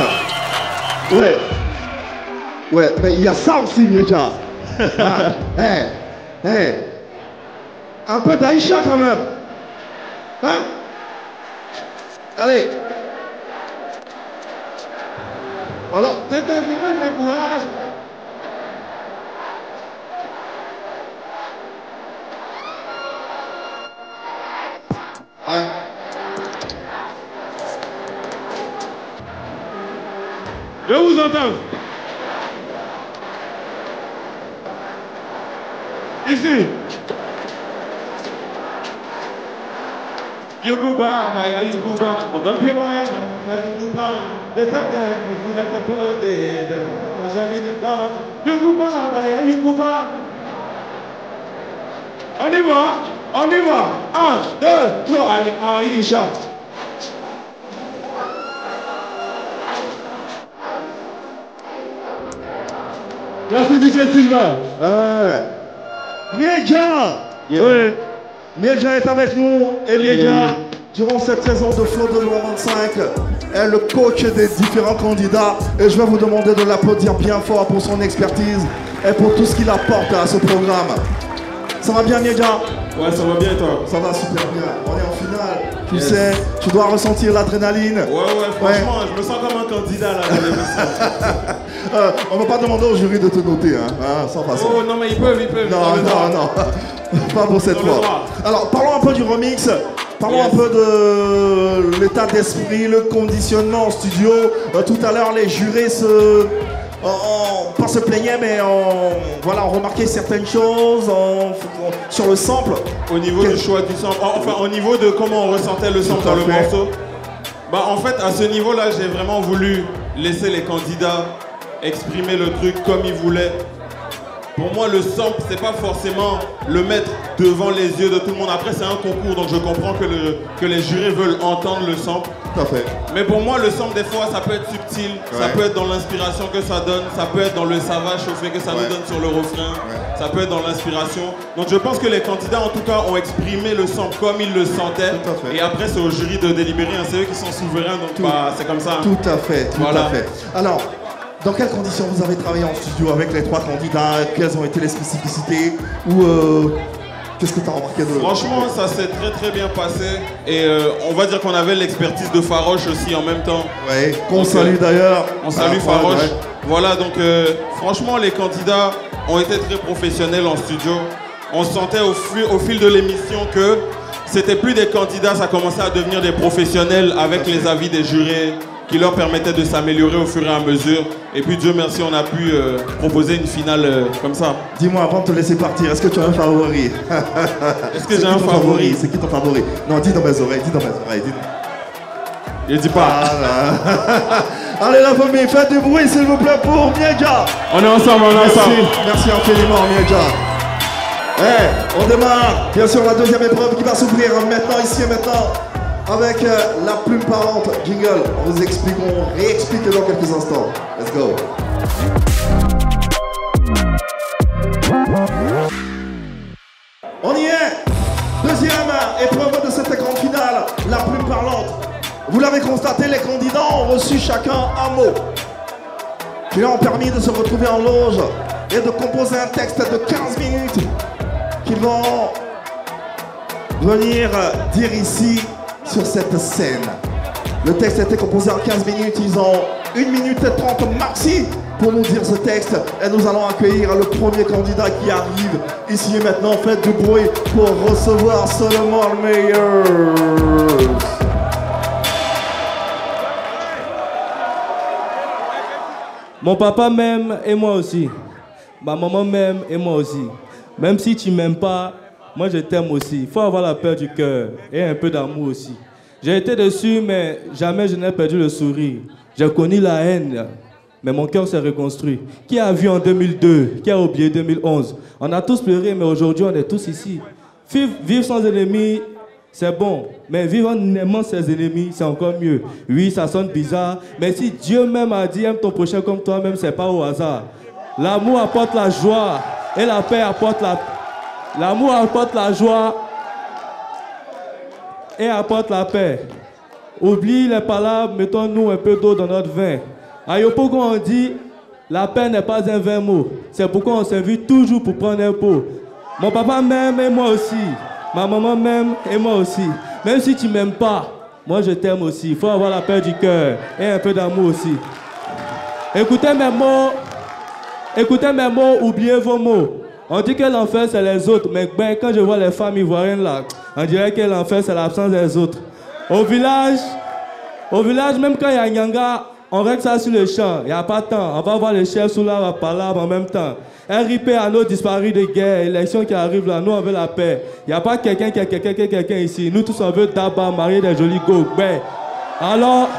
ouais, mais il y a ça aussi Mieja. Un peu d'Aïcha quand même. Hein? Allez. Alors, je vous entends. Ici. On y va, on y va. 1, 2, 3, allez, Aïcha. Merci DJ Sylvain. Mieja. Oui. Mieja est avec nous. Et Mieja, durant cette saison de Flow 2025, est le coach des différents candidats. Et je vais vous demander de l'applaudir bien fort pour son expertise et pour tout ce qu'il apporte à ce programme. Ça va bien, Mieja? Ouais, ça va bien, toi? Ça va super bien. On est en finale. Tu sais, tu dois ressentir l'adrénaline. Ouais, franchement, je me sens comme un candidat là dans l'émission. On ne va pas demander au jury de te noter, hein, sans façon. Oh non, mais ils peuvent. Non. Pas pour cette fois. Alors, parlons un peu du remix. Parlons un peu de l'état d'esprit, le conditionnement en studio. Tout à l'heure, les jurés pas se plaignaient, mais on remarquait certaines choses sur le sample. Au niveau du choix du sample, enfin au niveau de comment on ressentait le sample dans le morceau. Bah en fait, à ce niveau-là, j'ai vraiment voulu laisser les candidats exprimer le truc comme ils voulaient. Pour moi, le sample, c'est pas forcément le mettre devant les yeux de tout le monde. Après, c'est un concours, donc je comprends que les jurés veulent entendre le sample. Tout à fait. Mais pour moi, le sample, des fois, ça peut être subtil. Ouais. Ça peut être dans l'inspiration que ça donne. Ça peut être dans le savage chauffé que ça nous donne sur le refrain. Ouais. Ça peut être dans l'inspiration. Donc, je pense que les candidats, en tout cas, ont exprimé le sample comme ils le sentaient. Tout à fait. Et après, c'est au jury de délibérer. C'est eux qui sont souverains, donc c'est comme ça. Tout à fait, tout à fait. Alors, dans quelles conditions vous avez travaillé en studio avec les 3 candidats? Quelles ont été les spécificités? Ou qu'est-ce que tu as remarqué de... Franchement, ça s'est très bien passé. Et on va dire qu'on avait l'expertise de Faroche aussi en même temps. Oui, qu'on salue d'ailleurs. On salue Faroche. Ouais. Voilà, donc franchement, les candidats ont été très professionnels en studio. On sentait au fil de l'émission que c'était plus des candidats, ça commençait à devenir des professionnels avec les avis des jurés, qui leur permettait de s'améliorer au fur et à mesure. Et puis Dieu merci, on a pu proposer une finale comme ça. Dis-moi, avant de te laisser partir, est-ce que tu as un favori? Est-ce que j'ai un favori? C'est qui ton favori? Non, dis dans mes oreilles, dis. Je dis pas. Voilà. Allez la famille, faites du bruit s'il vous plaît pour Mieja. On est ensemble, Merci infiniment Mieja. On démarre, bien sûr, la deuxième épreuve qui va s'ouvrir maintenant, ici et maintenant. Avec la plume parlante, jingle, on vous explique, on réexplique dans quelques instants. Let's go. On y est. Deuxième épreuve de cette grande finale, la plume parlante. Vous l'avez constaté, les candidats ont reçu chacun un mot qui leur ont permis de se retrouver en loge et de composer un texte de 15 minutes qu'ils vont venir dire ici sur cette scène. Le texte a été composé en 15 minutes, ils ont 1 minute et 30 maxi pour nous dire ce texte et nous allons accueillir le premier candidat qui arrive ici et maintenant. Faites du bruit pour recevoir seulement le meilleur. Mon papa m'aime et moi aussi. Ma maman m'aime et moi aussi. Même si tu m'aimes pas, moi je t'aime aussi. Il faut avoir la peur du cœur et un peu d'amour aussi. J'ai été déçu, mais jamais je n'ai perdu le sourire. J'ai connu la haine, mais mon cœur s'est reconstruit. Qui a vu en 2002? Qui a oublié 2011? On a tous pleuré, mais aujourd'hui on est tous ici. Vivre sans ennemis, c'est bon. Mais vivre en aimant ses ennemis, c'est encore mieux. Oui, ça sonne bizarre, mais si Dieu même a dit aime ton prochain comme toi-même, c'est pas au hasard. L'amour apporte la joie et la paix apporte la paix. L'amour apporte la joie et apporte la paix. Oublie les palabres, mettons-nous un peu d'eau dans notre vin. À Yopougon, on dit, la paix n'est pas un vain mot. C'est pourquoi on s'invite toujours pour prendre un pot. Mon papa m'aime et moi aussi. Ma maman m'aime et moi aussi. Même si tu ne m'aimes pas, moi je t'aime aussi. Il faut avoir la paix du cœur et un peu d'amour aussi. Écoutez mes mots, oubliez vos mots. On dit que l'enfer c'est les autres, mais ben, quand je vois les femmes ivoiriennes là, on dirait que l'enfer c'est l'absence des autres. Au village, même quand il y a Nyanga, On règle ça sur le champ, il n'y a pas de temps. On va voir le chef sous la palabre en même temps. RIP à nos disparus de guerre, élection qui arrive là, nous on veut la paix. Il n'y a pas quelqu'un ici. Nous tous on veut d'abord marier des jolis gobets. Alors,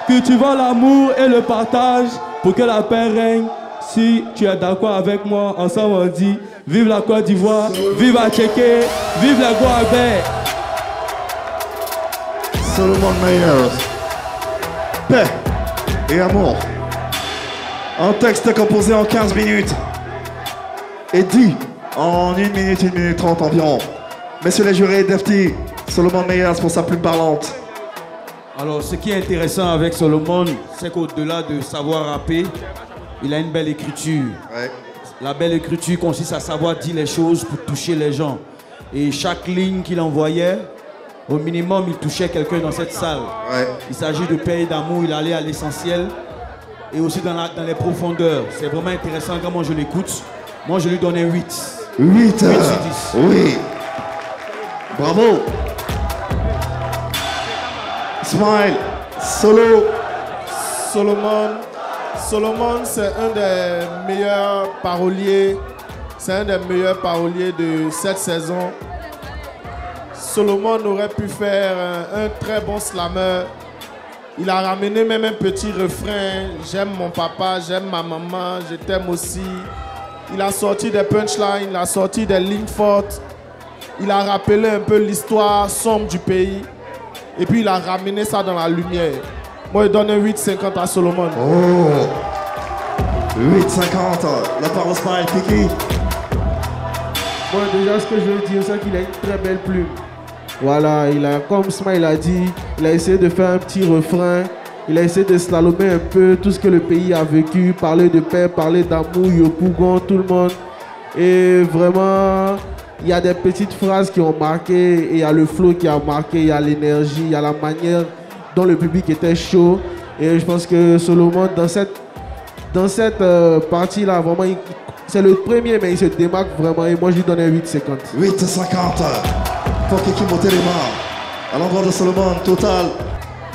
cultivons l'amour et le partage pour que la paix règne. Si tu es d'accord avec moi, ensemble on dit vive la Côte d'Ivoire, vive Atchéké, vive les Guabais. Solomon Meyers. Paix et amour. Un texte composé en 15 minutes et dit en 1 minute, 1 minute 30 environ. Messieurs les jurés, Defty, Solomon Meyers pour sa plume parlante. Alors, ce qui est intéressant avec Solomon, c'est qu'au-delà de savoir rapper, il a une belle écriture. Ouais. La belle écriture consiste à savoir dire les choses pour toucher les gens. Et chaque ligne qu'il envoyait, au minimum, il touchait quelqu'un dans cette salle. Ouais. Il s'agit de paix et d'amour, il allait à l'essentiel. Et aussi dans les profondeurs. C'est vraiment intéressant comment je l'écoute. Moi, je lui donnais 8. 8 sur 10. Oui. Bravo. Smile. Solo. Solomon, c'est un des meilleurs paroliers. C'est un des meilleurs paroliers de cette saison. Solomon aurait pu faire un très bon slammer. Il a ramené même un petit refrain. J'aime mon papa, j'aime ma maman, je t'aime aussi. Il a sorti des punchlines, il a sorti des lignes fortes. Il a rappelé un peu l'histoire sombre du pays. Et puis il a ramené ça dans la lumière. Moi, je donne un 8,50 à Solomon. Oh 8,50. La parole Smile, Kiki. Bon, déjà, ce que je veux dire, c'est qu'il a une très belle plume. Voilà, comme Smile a dit, il a essayé de faire un petit refrain. Il a essayé de slalomer un peu tout ce que le pays a vécu, parler de paix, parler d'amour, Yopougon, tout le monde. Et vraiment, il y a des petites phrases qui ont marqué, et il y a le flow qui a marqué, il y a l'énergie, il y a la manière dont le public était chaud. Et je pense que Solomon, dans cette partie-là, vraiment, c'est le premier, mais il se démarque vraiment. Et moi, je lui donne un 8,50. 8,50. Pour Kiki monter les mains. À l'endroit de Solomon, total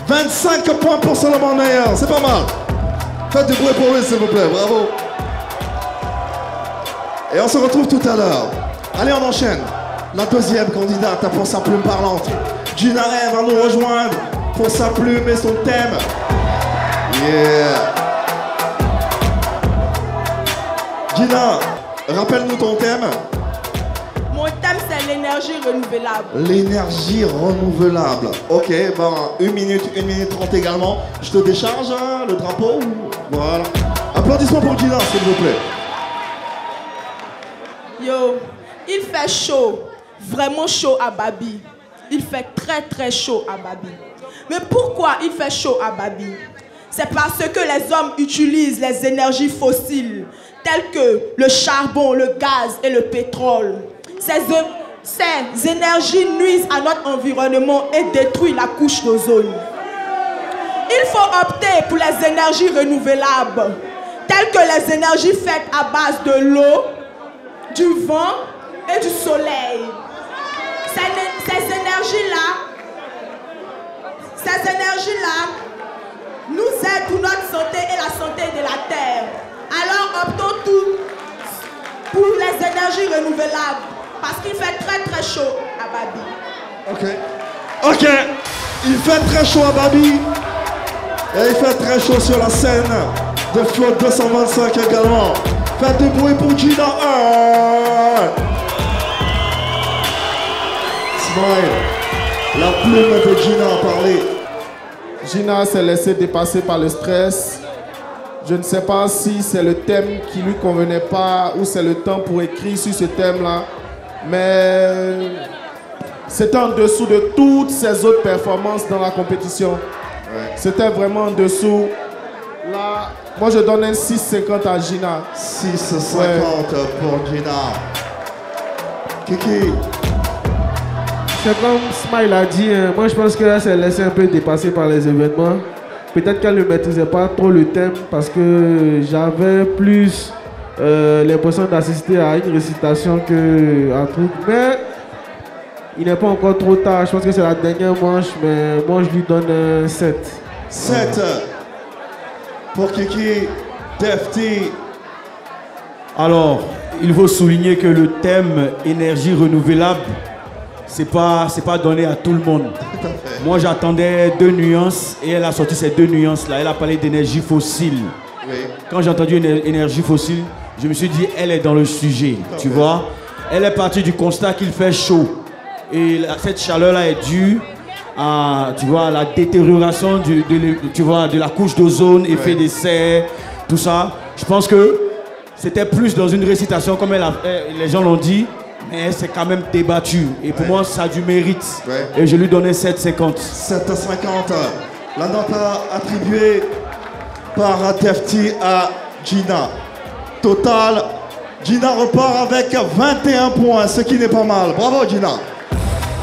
25 points pour Solomon Meyers. C'est pas mal. Faites du bruit pour lui, s'il vous plaît. Bravo. Et on se retrouve tout à l'heure. Allez, on enchaîne. La deuxième candidate pour sa plume parlante. Gina Ray va nous rejoindre pour sa plume et son thème. Yeah. Gina, rappelle-nous ton thème. Mon thème, c'est l'énergie renouvelable. L'énergie renouvelable. Ok, ben 1 minute, 1 minute 30 également. Je te décharge hein, le drapeau. Voilà. Applaudissements pour Gina, s'il vous plaît. Yo, il fait chaud, vraiment chaud à Babi. Il fait très très chaud à Babi. Mais pourquoi il fait chaud à Babi? C'est parce que les hommes utilisent les énergies fossiles, telles que le charbon, le gaz et le pétrole. Ces énergies nuisent à notre environnement et détruisent la couche d'ozone. Il faut opter pour les énergies renouvelables, telles que les énergies faites à base de l'eau, du vent et du soleil. Ces énergies-là nous aident pour notre santé et la santé de la Terre. Alors optons tous pour les énergies renouvelables parce qu'il fait très très chaud à Babi. Ok. Il fait très chaud à Babi. Et il fait très chaud sur la scène de Flow 225 également. Faites du bruit pour Gina. Smile. La plume de Gina a parlé. Gina s'est laissée dépasser par le stress. Je ne sais pas si c'est le thème qui lui convenait pas ou c'est le temps pour écrire sur ce thème-là. Mais c'était en dessous de toutes ses autres performances dans la compétition. Ouais. C'était vraiment en dessous. Là, moi je donne un 6,50 à Gina. 6,50 pour Gina. Kiki. C'est comme Smile a dit, hein. Moi je pense qu'elle s'est laissée un peu dépasser par les événements. Peut-être qu'elle ne maîtrisait pas trop le thème parce que j'avais plus l'impression d'assister à une récitation qu'un truc. Mais il n'est pas encore trop tard. Je pense que c'est la dernière manche, mais moi je lui donne un 7. 7. pour Kiki, Defty. Alors, il faut souligner que le thème énergie renouvelable, c'est pas donné à tout le monde. Moi, j'attendais 2 nuances et elle a sorti ces 2 nuances-là. Elle a parlé d'énergie fossile. Oui. Quand j'ai entendu énergie fossile, je me suis dit, elle est dans le sujet, tu vois. Elle est partie du constat qu'il fait chaud. Et cette chaleur-là est due à, tu vois, la détérioration de la couche d'ozone, effet de serre, tout ça. Je pense que c'était plus dans une récitation, comme les gens l'ont dit, mais c'est quand même débattu. Et pour moi, ça a du mérite. Et je lui donnais 7,50. 7,50. La note attribuée par Defty à Gina. Total, Gina repart avec 21 points, ce qui n'est pas mal. Bravo Gina.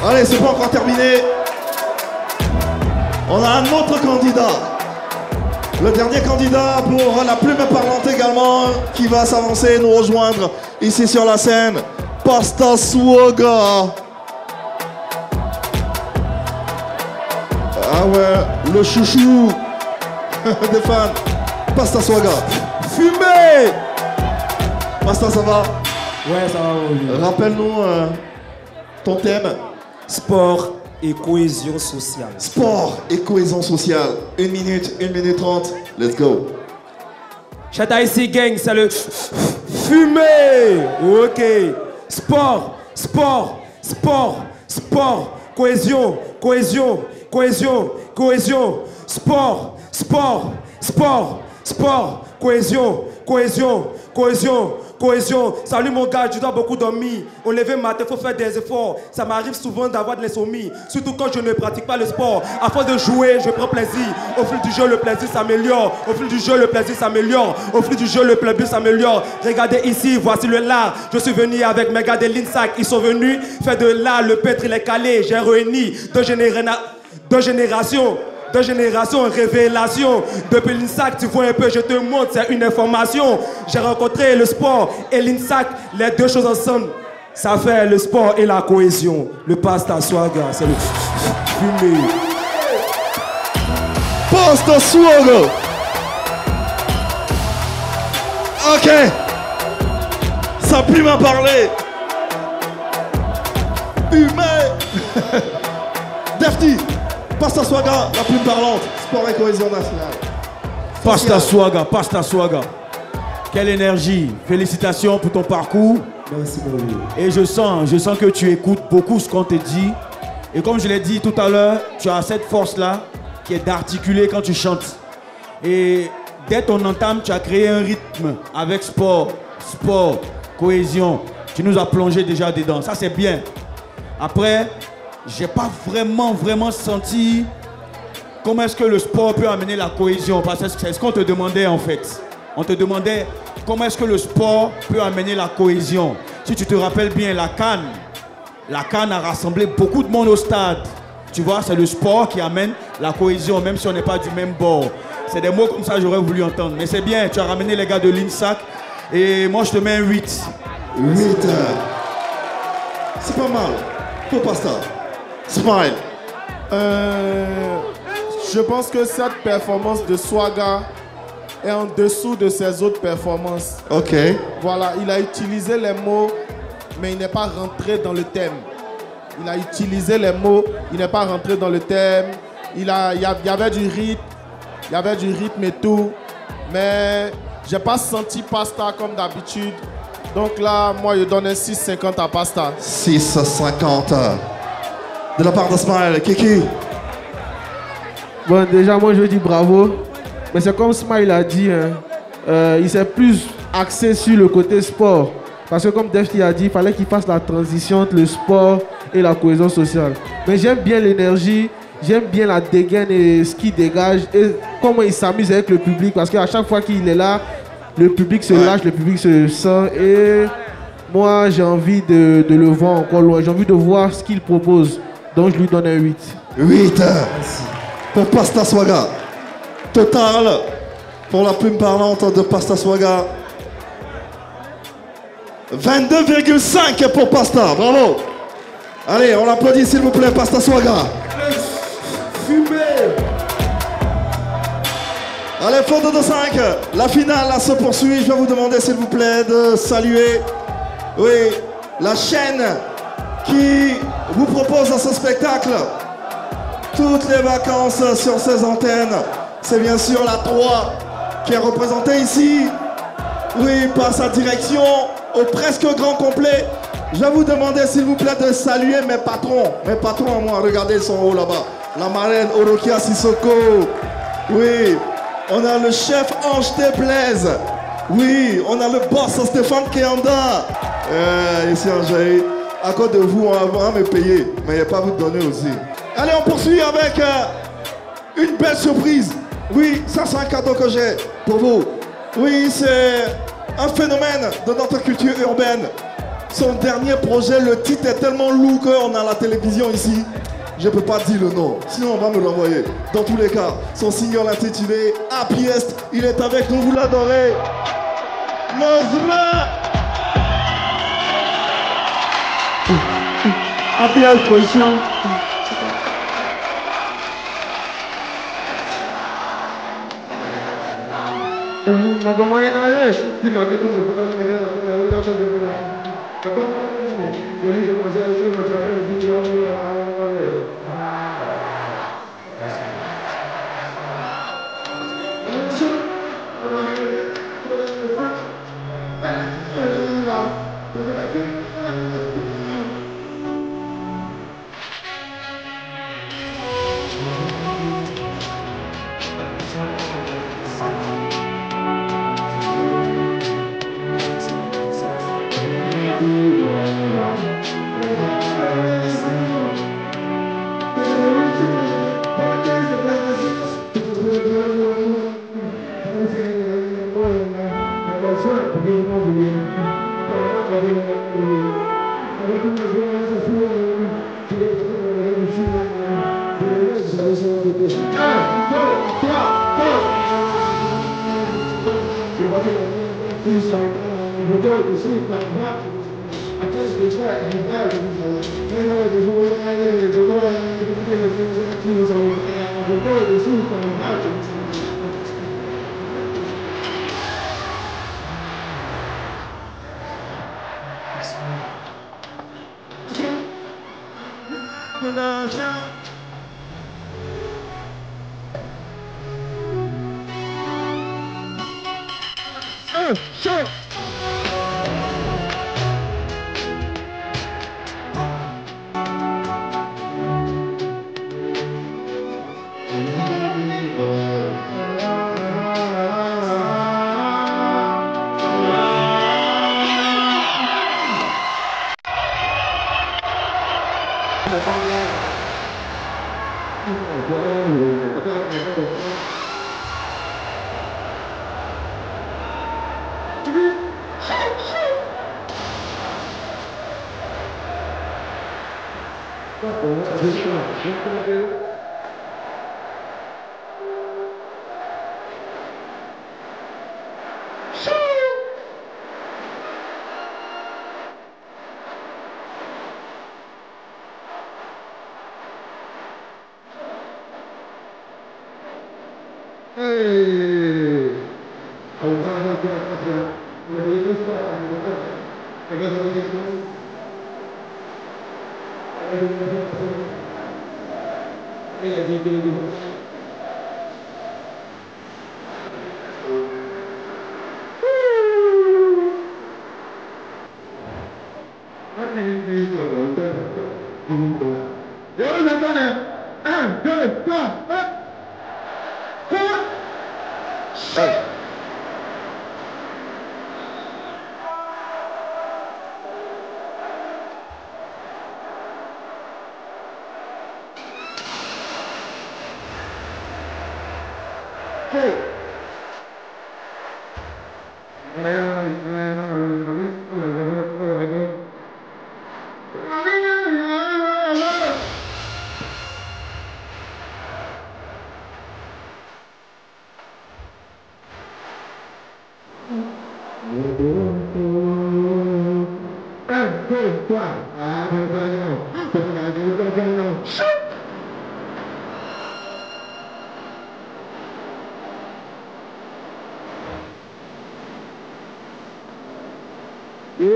Allez, c'est pas encore terminé. On a un autre candidat. Le dernier candidat pour la plume parlante également, qui va s'avancer, nous rejoindre ici sur la scène. Pasta Swaga. Ah ouais, le chouchou des fans. Pasta Swaga. Fumé. Pasta, ça va? Ouais, ça va. Oui. Rappelle-nous ton thème. Sport et cohésion sociale. Sport et cohésion sociale. 1 minute, 1 minute 30. Let's go. Chata ici, gang, c'est le fumé. Ok. Sport, sport, sport, sport. Cohésion, cohésion, cohésion, cohésion. Sport, sport, sport, sport. Cohésion, cohésion, cohésion, cohésion. Salut mon gars, tu dois beaucoup dormir. Au lever matin, faut faire des efforts. Ça m'arrive souvent d'avoir de l'insomnie, surtout quand je ne pratique pas le sport. À force de jouer, je prends plaisir. Au fil du jeu, le plaisir s'améliore. Au fil du jeu, le plaisir s'améliore. Au fil du jeu, le plaisir s'améliore. Regardez ici, voici le lard. Je suis venu avec mes gars de l'INSAC. Ils sont venus faire de l'art. Le peintre, il est calé. J'ai réuni deux générations. De génération, révélation. Depuis l'INSAC, tu vois un peu, je te montre, c'est une information. J'ai rencontré le sport et l'INSAC, les deux choses ensemble, ça fait le sport et la cohésion. Le Pasta Swaga, c'est le fumé. Pasta Swaga. Ok. Ça plume à parler. Fumé. Defty. Pasta Swaga, la plume parlante, sport et cohésion nationale. Pasta Swaga, Pasta Swaga. Quelle énergie. Félicitations pour ton parcours. Merci beaucoup. Et je sens que tu écoutes beaucoup ce qu'on te dit. Et comme je l'ai dit tout à l'heure, tu as cette force-là qui est d'articuler quand tu chantes. Et dès ton entame, tu as créé un rythme avec sport, cohésion. Tu nous as plongé déjà dedans. Ça, c'est bien. Après, j'ai pas vraiment senti comment est-ce que le sport peut amener la cohésion. Parce que c'est ce qu'on te demandait en fait. On te demandait comment est-ce que le sport peut amener la cohésion. Si tu te rappelles bien, la CAN a rassemblé beaucoup de monde au stade. Tu vois, c'est le sport qui amène la cohésion, même si on n'est pas du même bord. C'est des mots comme ça que j'aurais voulu entendre. Mais c'est bien, tu as ramené les gars de l'INSAC. Et moi, je te mets un 8. 8. C'est pas mal. Pour Pasta. Smile. Je pense que cette performance de Swaga est en dessous de ses autres performances. Ok. Voilà, il a utilisé les mots, mais il n'est pas rentré dans le thème. Il a utilisé les mots, il n'est pas rentré dans le thème. Il y avait du rythme et tout, mais j'ai pas senti Pasta comme d'habitude. Donc là, moi, je donne un 6,50 à Pasta. 6,50. De la part de Smile, Kiki. Bon, déjà, moi, je dis bravo. Mais c'est comme Smile a dit, hein, il s'est plus axé sur le côté sport. Parce que comme Defty a dit, il fallait qu'il fasse la transition entre le sport et la cohésion sociale. Mais j'aime bien l'énergie, j'aime bien la dégaine et ce qu'il dégage. Et comment il s'amuse avec le public. Parce qu'à chaque fois qu'il est là, le public se lâche, le public se sent. Et moi, j'ai envie de le voir encore loin. J'ai envie de voir ce qu'il propose. Donc je lui donne un 8. 8 pour Pasta Swaga. Total pour la plume parlante de Pasta Swaga. 22,5 pour Pasta. Bravo. Allez, on l'applaudit s'il vous plaît, Pasta Swaga. Fumé. Allez, Flow 225, la finale là, se poursuit. Je vais vous demander, s'il vous plaît, de saluer la chaîne qui vous propose ce spectacle toutes les vacances sur ces antennes. C'est bien sûr la 3 qui est représentée ici, par sa direction au presque grand complet. Je vais vous demander, s'il vous plaît, de saluer mes patrons à moi. Regardez, ils sont haut là-bas. La marraine Orokia Sissoko. On a le chef Ange Blaise. On a le boss Stéphane Kéanda. Ici en Jaï. À cause de vous, on va me payer, mais il n'y a pas à vous donner aussi. Allez, on poursuit avec une belle surprise. Ça c'est un cadeau que j'ai pour vous. C'est un phénomène de notre culture urbaine. Son dernier projet, le titre est tellement lourd qu'on a la télévision ici. Je ne peux pas dire le nom, sinon on va me l'envoyer. Dans tous les cas, son single intitulé Happiest, il est avec nous, vous l'adorez. Nozma. Happiest position.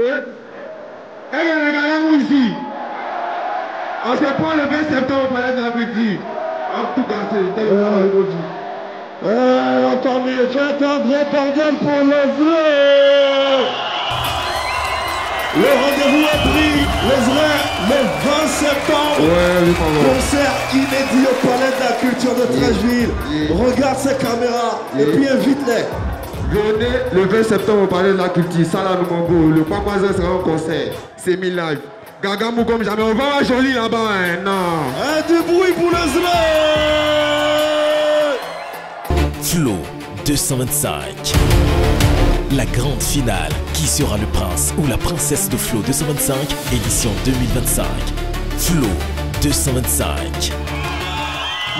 Et il y a les gars ici. On se prend le 20 septembre au palais de la Culture. En tout cas, c'était aujourd'hui. Entendu, faites un gros bordel pour le vrai. Le rendez-vous est pris, les vrais, le 20 septembre. Concert inédit au palais de la culture de Trècheville. Regarde ces caméras et puis invite-les. Venez le 20 septembre au palais de la culture, Salah Lumango, le Papaza sera en concert, c'est live. Gagamou comme jamais, on va voir joli là-bas, hein, non. Du bruit pour le zlé. Flo 225. La grande finale. Qui sera le prince ou la princesse de Flo 225, édition 2025. Flo 225.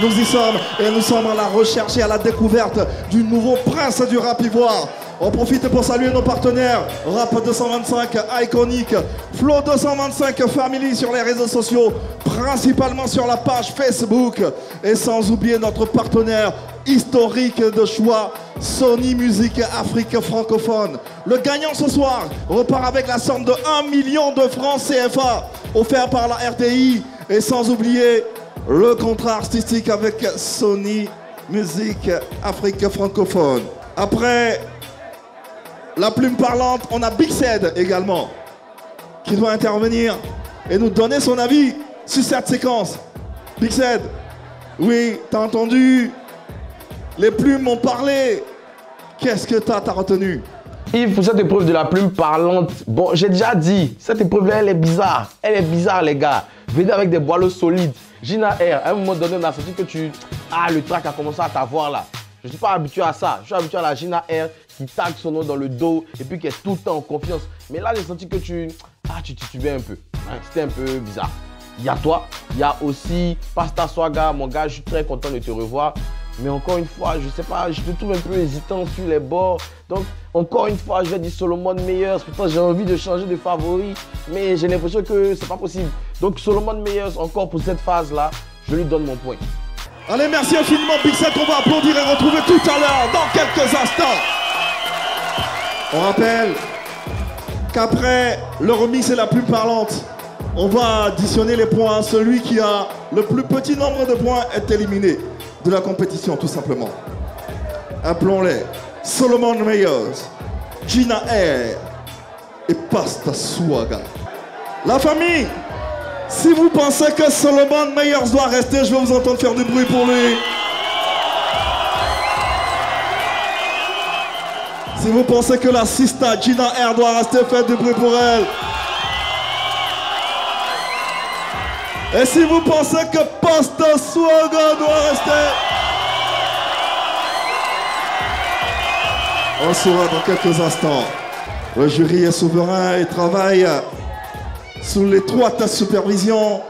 Nous y sommes et nous sommes à la recherche et à la découverte du nouveau prince du rap ivoire. On profite pour saluer nos partenaires Rap 225, Iconic, Flo 225 Family sur les réseaux sociaux, principalement sur la page Facebook. Et sans oublier notre partenaire historique de choix, Sony Music Afrique francophone. Le gagnant ce soir repart avec la somme de 1 million de francs CFA offert par la RTI. Et sans oublier le contrat artistique avec Sony Music Afrique francophone. Après la plume parlante, on a Big Zed également qui doit intervenir et nous donner son avis sur cette séquence. Big Zed, oui, t'as entendu, les plumes m'ont parlé. Qu'est-ce que t'as retenu? Yves, pour cette épreuve de la plume parlante, bon, j'ai déjà dit, cette épreuve-là, elle est bizarre. Elle est bizarre, les gars. Venez avec des boileaux solides. Gina R, à un moment donné, on a senti que le track a commencé à t'avoir là. Je ne suis pas habitué à ça. Je suis habitué à la Gina R qui tag son nom dans le dos et puis qui est tout le temps en confiance. Mais là, j'ai senti que tu titubais un peu. Hein, c'était un peu bizarre. Il y a toi, il y a aussi Pasta Swaga, mon gars, je suis très content de te revoir. Mais encore une fois, je sais pas, je te trouve un peu hésitant sur les bords. Donc, encore une fois, je vais dire Solomon Meyers. Pourtant, j'ai envie de changer de favori. Mais j'ai l'impression que c'est pas possible. Donc, Solomon Meyers, encore pour cette phase-là, je lui donne mon point. Allez, merci infiniment, Big Zed. On va applaudir et retrouver tout à l'heure, dans quelques instants. On rappelle qu'après le remix et la plume parlante, on va additionner les points. Celui qui a le plus petit nombre de points est éliminé de la compétition, tout simplement. Appelons-les Solomon Meyers, Gina R et Pasta Swaga. La famille, si vous pensez que Solomon Meyers doit rester, je vais vous entendre faire du bruit pour lui. Si vous pensez que la sista Gina R doit rester, faites du bruit pour elle. Et si vous pensez que Pasta Swaga doit rester, on le saura dans quelques instants. Le jury est souverain et travaille sous l'étroite supervision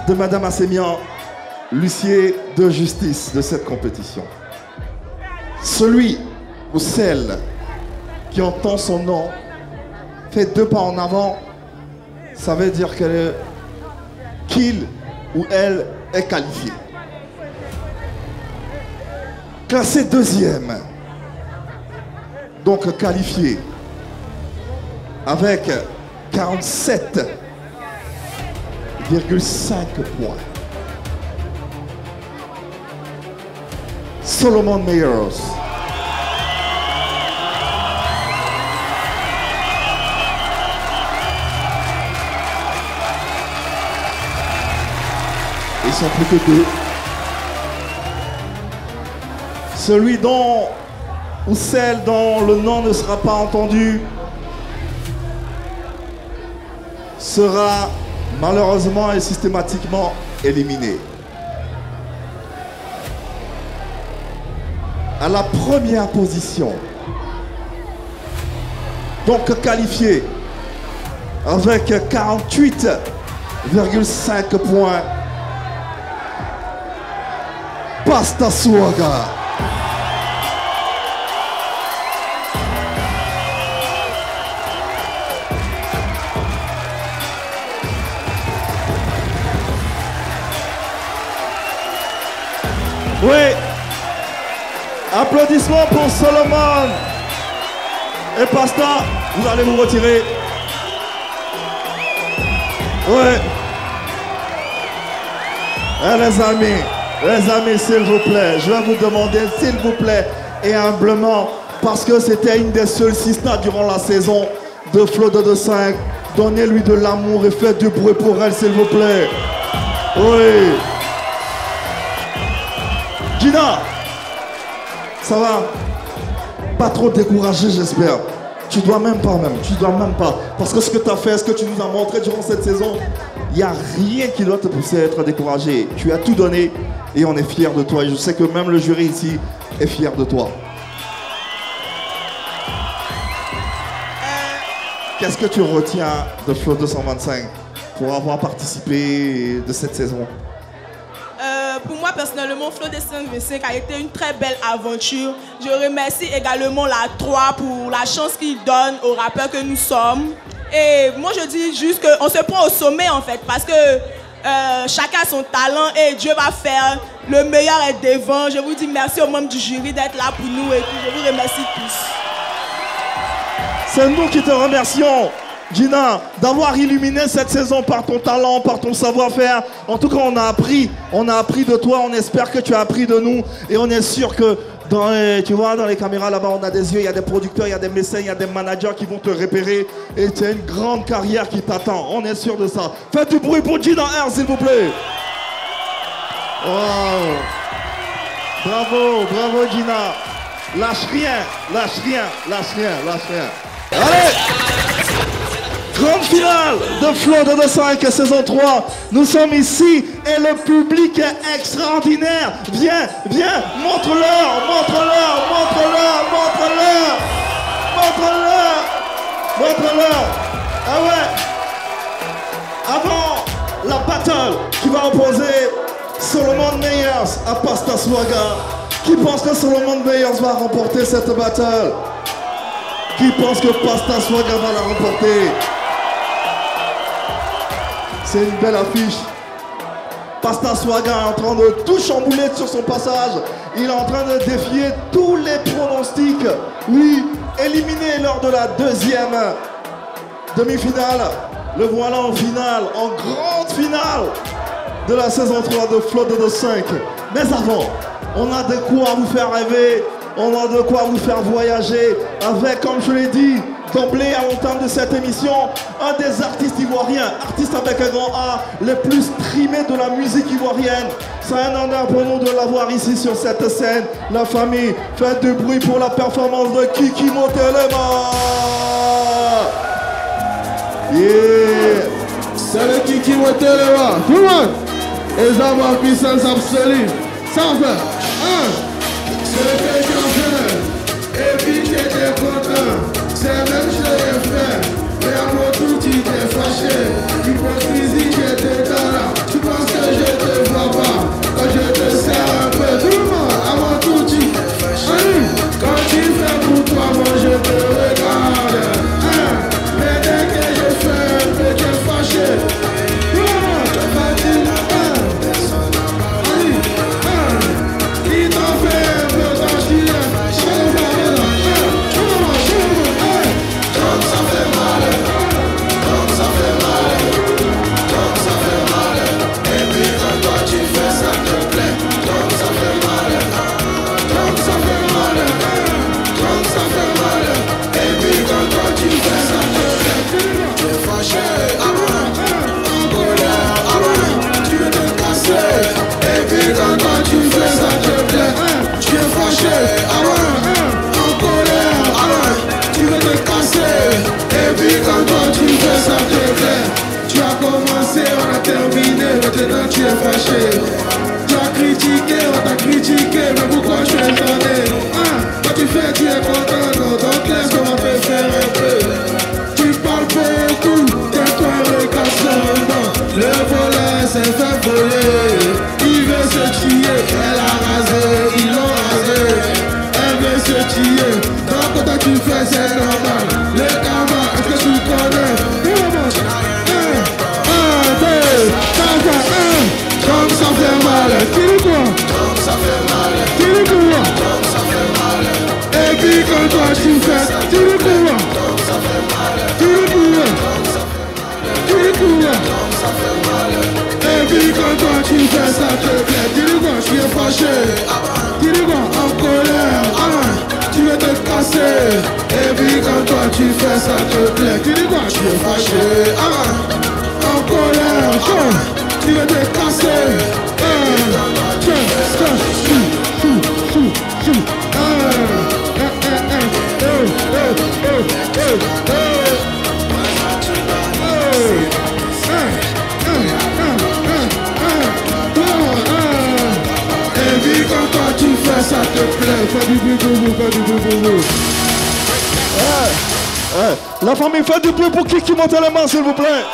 de Madame Assémian, l'huissier de justice de cette compétition. Celui ou celle qui entend son nom fait 2 pas en avant, ça veut dire qu'il ou elle est qualifié. Classé 2e, donc qualifié, avec 47,5 points. Solomon Meyers. Ils sont plus que 2. Celui dont ou celle dont le nom ne sera pas entendu sera malheureusement et systématiquement éliminé. À la première position, donc qualifié avec 48,5 points, Pasta Swaga. Oui. Applaudissements pour Solomon. Et Pasta, vous allez vous retirer. Ouais. Les amis, s'il vous plaît, je vais vous demander, s'il vous plaît, et humblement, parce que c'était une des seules sisters durant la saison de Flo 225, donnez-lui de l'amour et faites du bruit pour elle, s'il vous plaît. Oui. Gina, ça va? Pas trop découragé, j'espère. Tu dois même pas. Parce que ce que tu as fait, ce que tu nous as montré durant cette saison, il n'y a rien qui doit te pousser à être découragé. Tu as tout donné et on est fiers de toi. Et je sais que même le jury ici est fier de toi. Qu'est-ce que tu retiens de Flo 225 pour avoir participé de cette saison? Pour moi, personnellement, Flo 225 a été une très belle aventure. Je remercie également la 3 pour la chance qu'il donne aux rappeurs que nous sommes. Et moi, je dis juste qu'on se prend au sommet, en fait, parce que chacun a son talent et Dieu va faire le meilleur est devant. Je vous dis merci aux membres du jury d'être là pour nous et tout. Je vous remercie tous. C'est nous qui te remercions, Gina, d'avoir illuminé cette saison par ton talent, par ton savoir-faire. En tout cas, on a appris de toi, on espère que tu as appris de nous. Et on est sûr que, tu vois, dans les caméras là-bas, on a des yeux, il y a des producteurs, il y a des médecins, il y a des managers qui vont te repérer. Et tu as une grande carrière qui t'attend, on est sûr de ça. Faites du bruit pour Gina R, s'il vous plaît. Wow. Bravo Gina. Lâche rien. Allez! Grande finale de Flo 225 saison 3. Nous sommes ici et le public est extraordinaire. Viens, montre-leur. Ah ouais. Avant la battle qui va opposer Solomon Meyers à Pasta Swaga. Qui pense que Solomon Meyers va remporter cette battle? Qui pense que Pasta Swaga va la remporter? C'est une belle affiche. Pasta Swaga est en train de tout chambouler sur son passage. Il est en train de défier tous les pronostics. Oui, éliminé lors de la deuxième demi-finale. Le voilà en finale, en grande finale de la saison 3 de Flo 225. Mais avant, on a de quoi vous faire rêver. On a de quoi vous faire voyager avec, comme je l'ai dit, d'emblée à l'entame de cette émission, un des artistes ivoiriens, artiste avec un grand A, les plus streamés de la musique ivoirienne. C'est un honneur pour nous de l'avoir ici sur cette scène. La famille, faites du bruit pour la performance de Kiki Motelema. Yeah. C'est le Kiki Motelema. Tout le monde. Et ça va puissance absolue. Ça fait 1. C'est que j'en fais, et puis t'étais content. C'est même je l'ai fait, mais à mon tout tu t'es fâché. Hypocrisie, j'étais là. Tu penses que je te vois pas, quand je te sers un peu. Tout le monde, à mon tout tu t'es fâché. Quand tu fais pour toi, moi je te regarde. Mais dès que je fais un peu, t'es fâché. Tout le monde, vas-y, qui t'en fait? puis quand toi tu fais ça te plaît. Dis-lui quoi, je suis fâché. Dis-lui quoi, en colère. Tu veux te casser. Et puis quand toi tu fais ça te plaît. Dis-lui quoi, je suis fâché. En colère. Tu veux te casser. Et puis quand toi tu fais ça te plaît. Fais du bruit pour vous, fais du bruit pour vous. La famille, fait du bruit pour Kiki, montez les mains s'il vous plaît.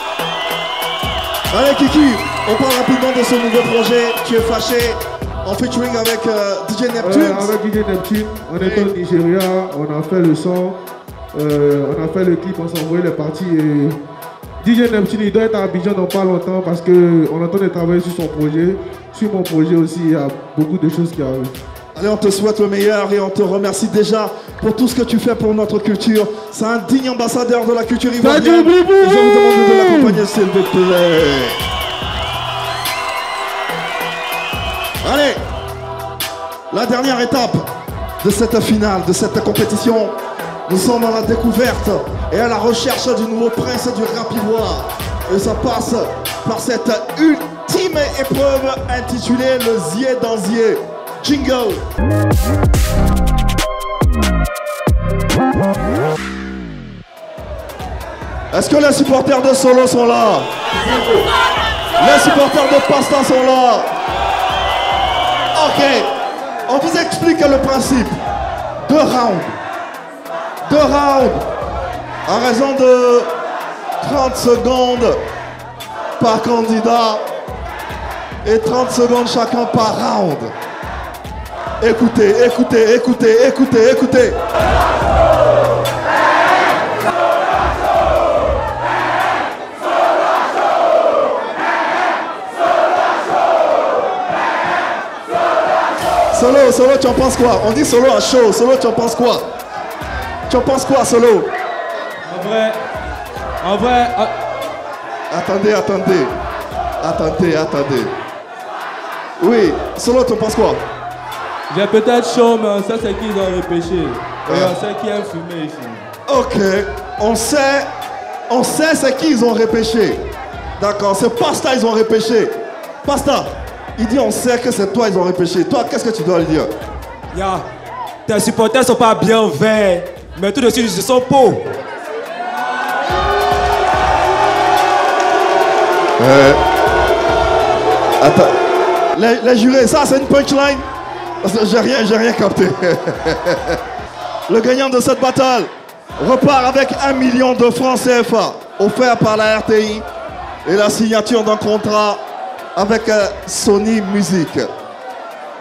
Allez Kiki, on parle rapidement de ce nouveau projet. Tu es fâché en featuring avec DJ Neptune. Avec DJ Neptune, on est au Nigeria, on a fait le son, on a fait le clip, on s'est envoyé les parties et DJ Neptune il doit être à Abidjan dans pas longtemps parce qu'on entend de travailler sur son projet. Sur mon projet aussi, il y a beaucoup de choses qui arrivent. Allez, on te souhaite le meilleur et on te remercie déjà pour tout ce que tu fais pour notre culture. C'est un digne ambassadeur de la culture ivoirienne. Et je vous demande de l'accompagner s'il vous plaît. Allez, la dernière étape de cette finale, de cette compétition. Nous sommes à la découverte et à la recherche du nouveau prince du rap ivoire. Et ça passe par cette ultime épreuve intitulée le Zié dans Zié. Jingle. Est-ce que les supporters de Solo sont là? Les supporters de Pasta sont là? Ok, on vous explique le principe. 2 rounds. 2 rounds. À raison de 30 secondes par candidat et 30 secondes chacun par round. Écoutez, écoutez, écoutez, écoutez, écoutez. Solo, tu en penses quoi? On dit Solo à chaud. Solo, tu en penses quoi? Tu en penses quoi, Solo? En vrai... Attendez. Oui, Solo, tu en penses quoi? J'ai peut-être chaud, mais on sait ce qu'ils ont repêché. Et on sait qui aime fumer ici. Ok, on sait ce qu'ils ont repêché. D'accord, c'est Pasta ils ont repêché. Pasta, il dit on sait que c'est toi ils ont repêché. Toi, qu'est-ce que tu dois lui dire? Ya, tes supporters sont pas bien verts, mais tout de suite ils sont beaux. Attends, les jurés, ça c'est une punchline? Parce que j'ai rien capté. Le gagnant de cette bataille repart avec 1 million de francs CFA offert par la RTI et la signature d'un contrat avec Sony Music.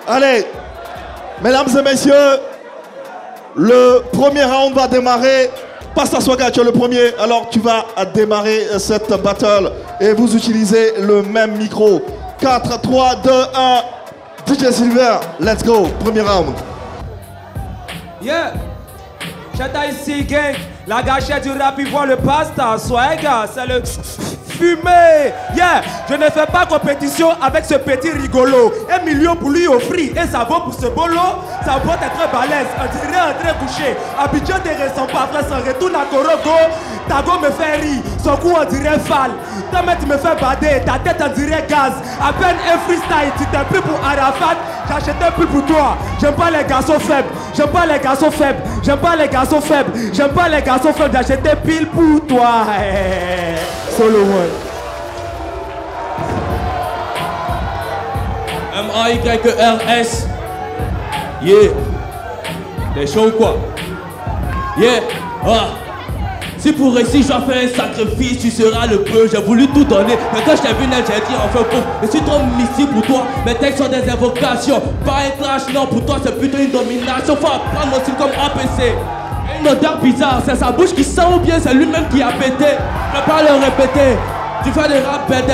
Allez, mesdames et messieurs, le premier round va démarrer. Pasta Swaga, tu es le premier, alors tu vas démarrer cette battle et vous utilisez le même micro. 4, 3, 2, 1. DJ Silver, let's go, premier round. Yeah, Chata ici, gang. La gâchette du rap, il voit le Pasta Swaga, c'est le fumé. Yeah, je ne fais pas compétition avec ce petit rigolo. 1 million pour lui offrir et ça vaut pour ce bolo. Ça vaut être très balèze, on dirait un très couché. Abidjan ne ressemble pas après son retour à Korogo. Tago me fait rire, son cou on dirait fall. Ta main tu me fais bader, ta tête on dirait gaz. À peine un freestyle, tu t'es pris pour Arafat. J'achète un plus pour toi. J'aime pas les garçons faibles, j'aime pas les garçons faibles, j'aime pas les garçons faibles, j'aime pas les garçons faibles. J'achète pile pour toi. Solo one. M-A-Y-R-S. Yeah. T'es chaud ou quoi? Yeah. Ah. Si pour réussir, je dois faire un sacrifice, tu seras le peu. J'ai voulu tout donner, mais quand je t'ai vu net, j'ai dit enfin bon. Je suis trop mystique pour toi, mes textes sont des invocations. Pas un clash, non, pour toi c'est plutôt une domination. Faut apprendre mon style comme APC. Une odeur bizarre, c'est sa bouche qui sent ou bien c'est lui-même qui a pété. Je peux pas le répéter. Tu fais des rap bête.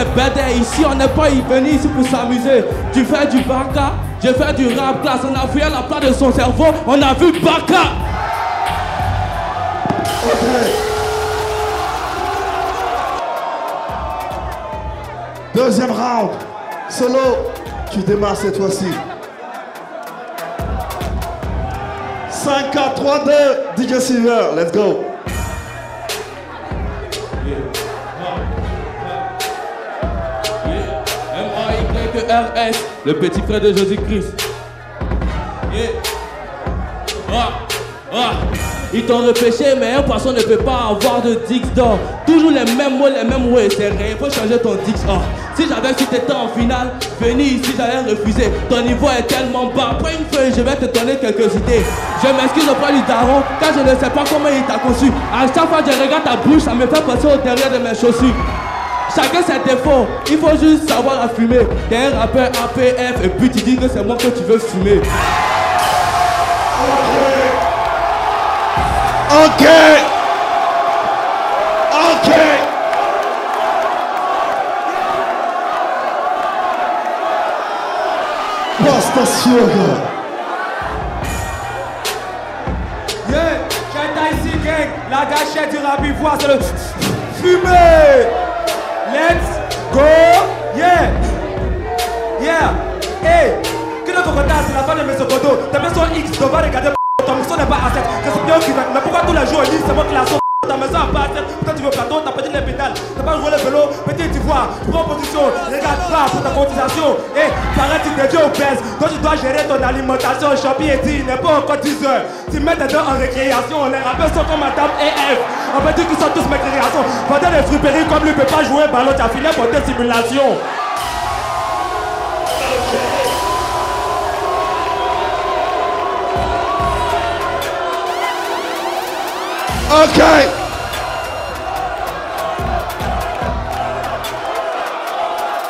Ici on n'est pas venu ici pour s'amuser. Tu fais du baka, je fais du rap classe. On a fouillé la place de son cerveau, on a vu baka. Deuxième round. Solo, tu démarres cette fois-ci. 5, 4, 3, 2, DJ Silver, let's go. M-A-Y-R-S, le petit frère de Jésus-Christ. Yeah. Ils t'ont repêché, mais un poisson ne peut pas avoir de dix d'or. Toujours les mêmes mots, c'est rien, faut changer ton dix or. Si j'avais su t'étais en finale, venir ici j'allais refuser. Ton niveau est tellement bas, prends une feuille, je vais te donner quelques idées. Je m'excuse auprès du daron, car je ne sais pas comment il t'a conçu. À chaque fois que je regarde ta bouche, ça me fait passer au derrière de mes chaussures. Chacun ses défauts, il faut juste savoir la fumer. T'es un rappeur APF et puis tu dis que c'est moi que tu veux fumer. Ok. Ok. Pasta Sugar. Yeah, Chataïsi Gang, la gâchette du rap ivoire, c'est le fumé. Let's go. Yeah. Yeah. Hey. Que notre retard, c'est la fin de mes secondos. Ta maison X, tu vas regarder. Ton morceau n'est pas à 7, que c'est bien qui va. Mais pourquoi tous les jours on dit c'est moi qui la sauve? Ta maison n'a pas à 7, pourquoi tu veux plateau, t'as pas dit les pédales, t'as pas joué le vélo, petit tu vois, prends position, regarde pas pour ta cotisation. Et pareil tu deviens obèse, donc tu dois gérer ton alimentation. Champi et dit, il n'est pas encore 10 heures. Tu mets des dents en récréation, les rappeurs sont comme Madame et F. On peut dire qu'ils sont tous mes créations. Pendant les friperies comme lui peut pas jouer ballon, tu as fini pour tes simulations. Ok.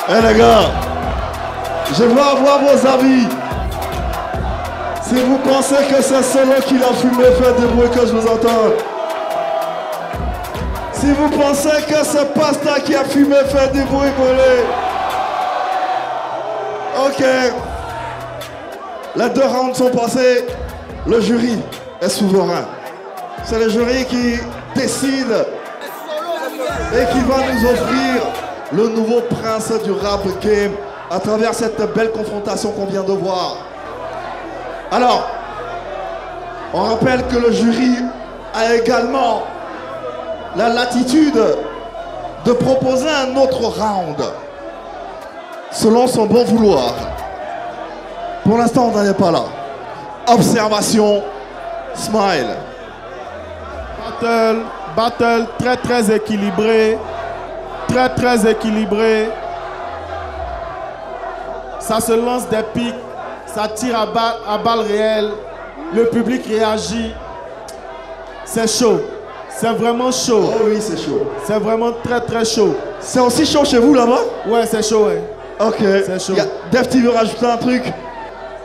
Eh les gars, je veux avoir vos avis. Si vous pensez que c'est Solo qui l'a fumé, faites du bruit que je vous entende. Si vous pensez que c'est Pasta qui a fumé, faites du bruit, brûlé. Ok. Les 2 rounds sont passés. Le jury est souverain. C'est le jury qui décide et qui va nous offrir le nouveau prince du rap game à travers cette belle confrontation qu'on vient de voir. Alors, on rappelle que le jury a également la latitude de proposer un autre round selon son bon vouloir. Pour l'instant, on n'en est pas là. Observation, smile. Battle très équilibré. Très équilibré. Ça se lance des pics. Ça tire à balles réelles. Le public réagit. C'est chaud. C'est vraiment chaud. Oh oui, c'est chaud. C'est vraiment très chaud. C'est aussi chaud chez vous là-bas? Ouais, c'est chaud, ouais. Ok. C'est chaud. Deft, il veut rajouter un truc?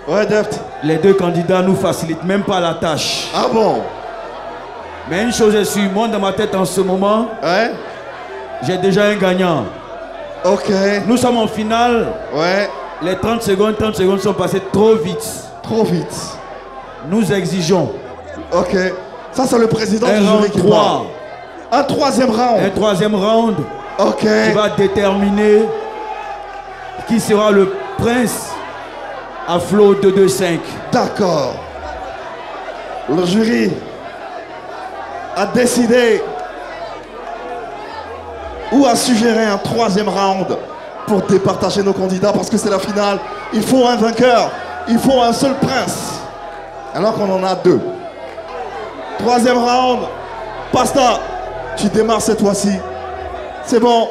Ouais, Deft. Les 2 candidats nous facilitent même pas la tâche. Ah bon? Mais une chose est sûre, moi dans ma tête en ce moment, ouais, j'ai déjà un gagnant. Ok. Nous sommes en finale. Ouais. Les 30 secondes sont passées trop vite. Trop vite. Nous exigeons. Ok. Ça c'est le président du jury qui parle. Un 3e round. Un 3e round. Ok. Qui va déterminer qui sera le prince à Flow 225. D'accord. Le jury a décidé ou a suggéré un 3e round pour départager nos candidats parce que c'est la finale. Il faut un vainqueur, il faut un seul prince, alors qu'on en a 2. 3e round, Pasta, tu démarres cette fois-ci. C'est bon.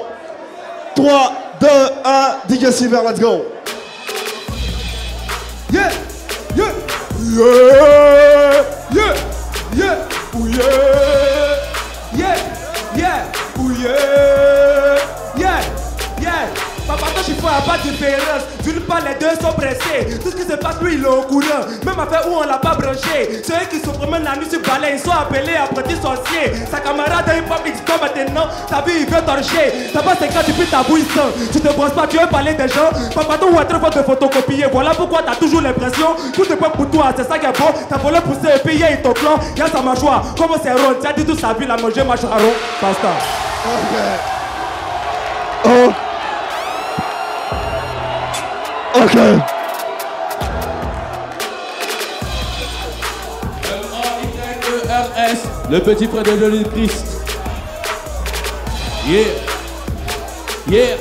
3, 2, 1, DJ Silver, let's go. Yeah, yeah, yeah, yeah, yeah, ooh yeah, yeah, yeah, ooh yeah, yeah, yeah. Papa, toi, je vois pas de différence. D'une part, les 2 sont pressés. Tout ce qui se passe, lui, il est au courant. Même affaire où on l'a pas branché. Ceux qui se promènent la nuit sur balai, ils sont appelés apprentis sorciers. Sa camarade a une femme X comme maintenant. Ta vie, il veut torcher. T'as pas 50 depuis ta bouille sang. Tu te brosses pas, tu veux parler des gens. Papa, toi, ou être fort de photocopier. Voilà pourquoi t'as toujours l'impression. Tout est pas pour toi, c'est ça qui est beau. T'as volé pousser et puis il ton clan. Y'a sa mâchoire. Comment c'est rond? Tu as dit toute sa vie, la manger mâchoire rond. Basta. Oh. Ok. M-A-Y-E-R-S, le petit frère de Jésus-Christ. Yeah. Yeah.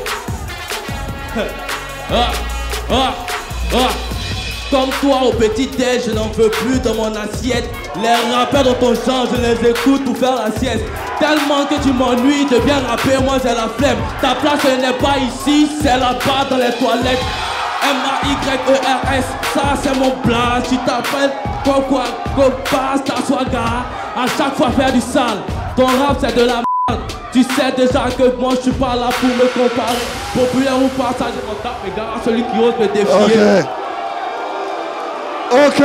Comme toi au petit-déj, je n'en veux plus dans mon assiette. Les rappeurs dans ton genre, je les écoute pour faire la sieste. Tellement que tu m'ennuies de bien rapper, moi j'ai la flemme. Ta place elle n'est pas ici, c'est là-bas dans les toilettes. M-A-Y-E-R-S, ça c'est mon blaze. Tu t'appelles quoi, go passe ta swaga. À chaque fois faire du sale, ton rap c'est de la merde. Tu sais déjà que moi je suis pas là pour me comparer. Populaire ou pas, ça je m'en tape mes gars, celui qui ose me défier. Ok.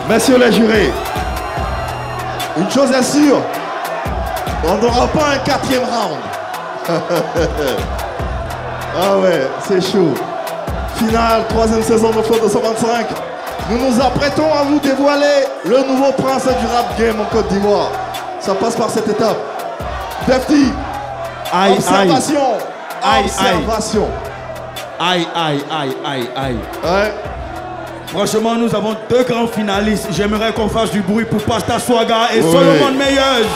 Messieurs les jurés, une chose est sûre, on n'aura pas un 4e round. Ah ouais, c'est chaud. Finale, 3e saison de Flow 225. Nous nous apprêtons à vous dévoiler le nouveau prince du rap game en Côte d'Ivoire. Ça passe par cette étape. Defty, observation. Observation. Aïe. Ouais. Franchement, nous avons 2 grands finalistes. J'aimerais qu'on fasse du bruit pour Pasta Swaga et Solomon Meyeuse.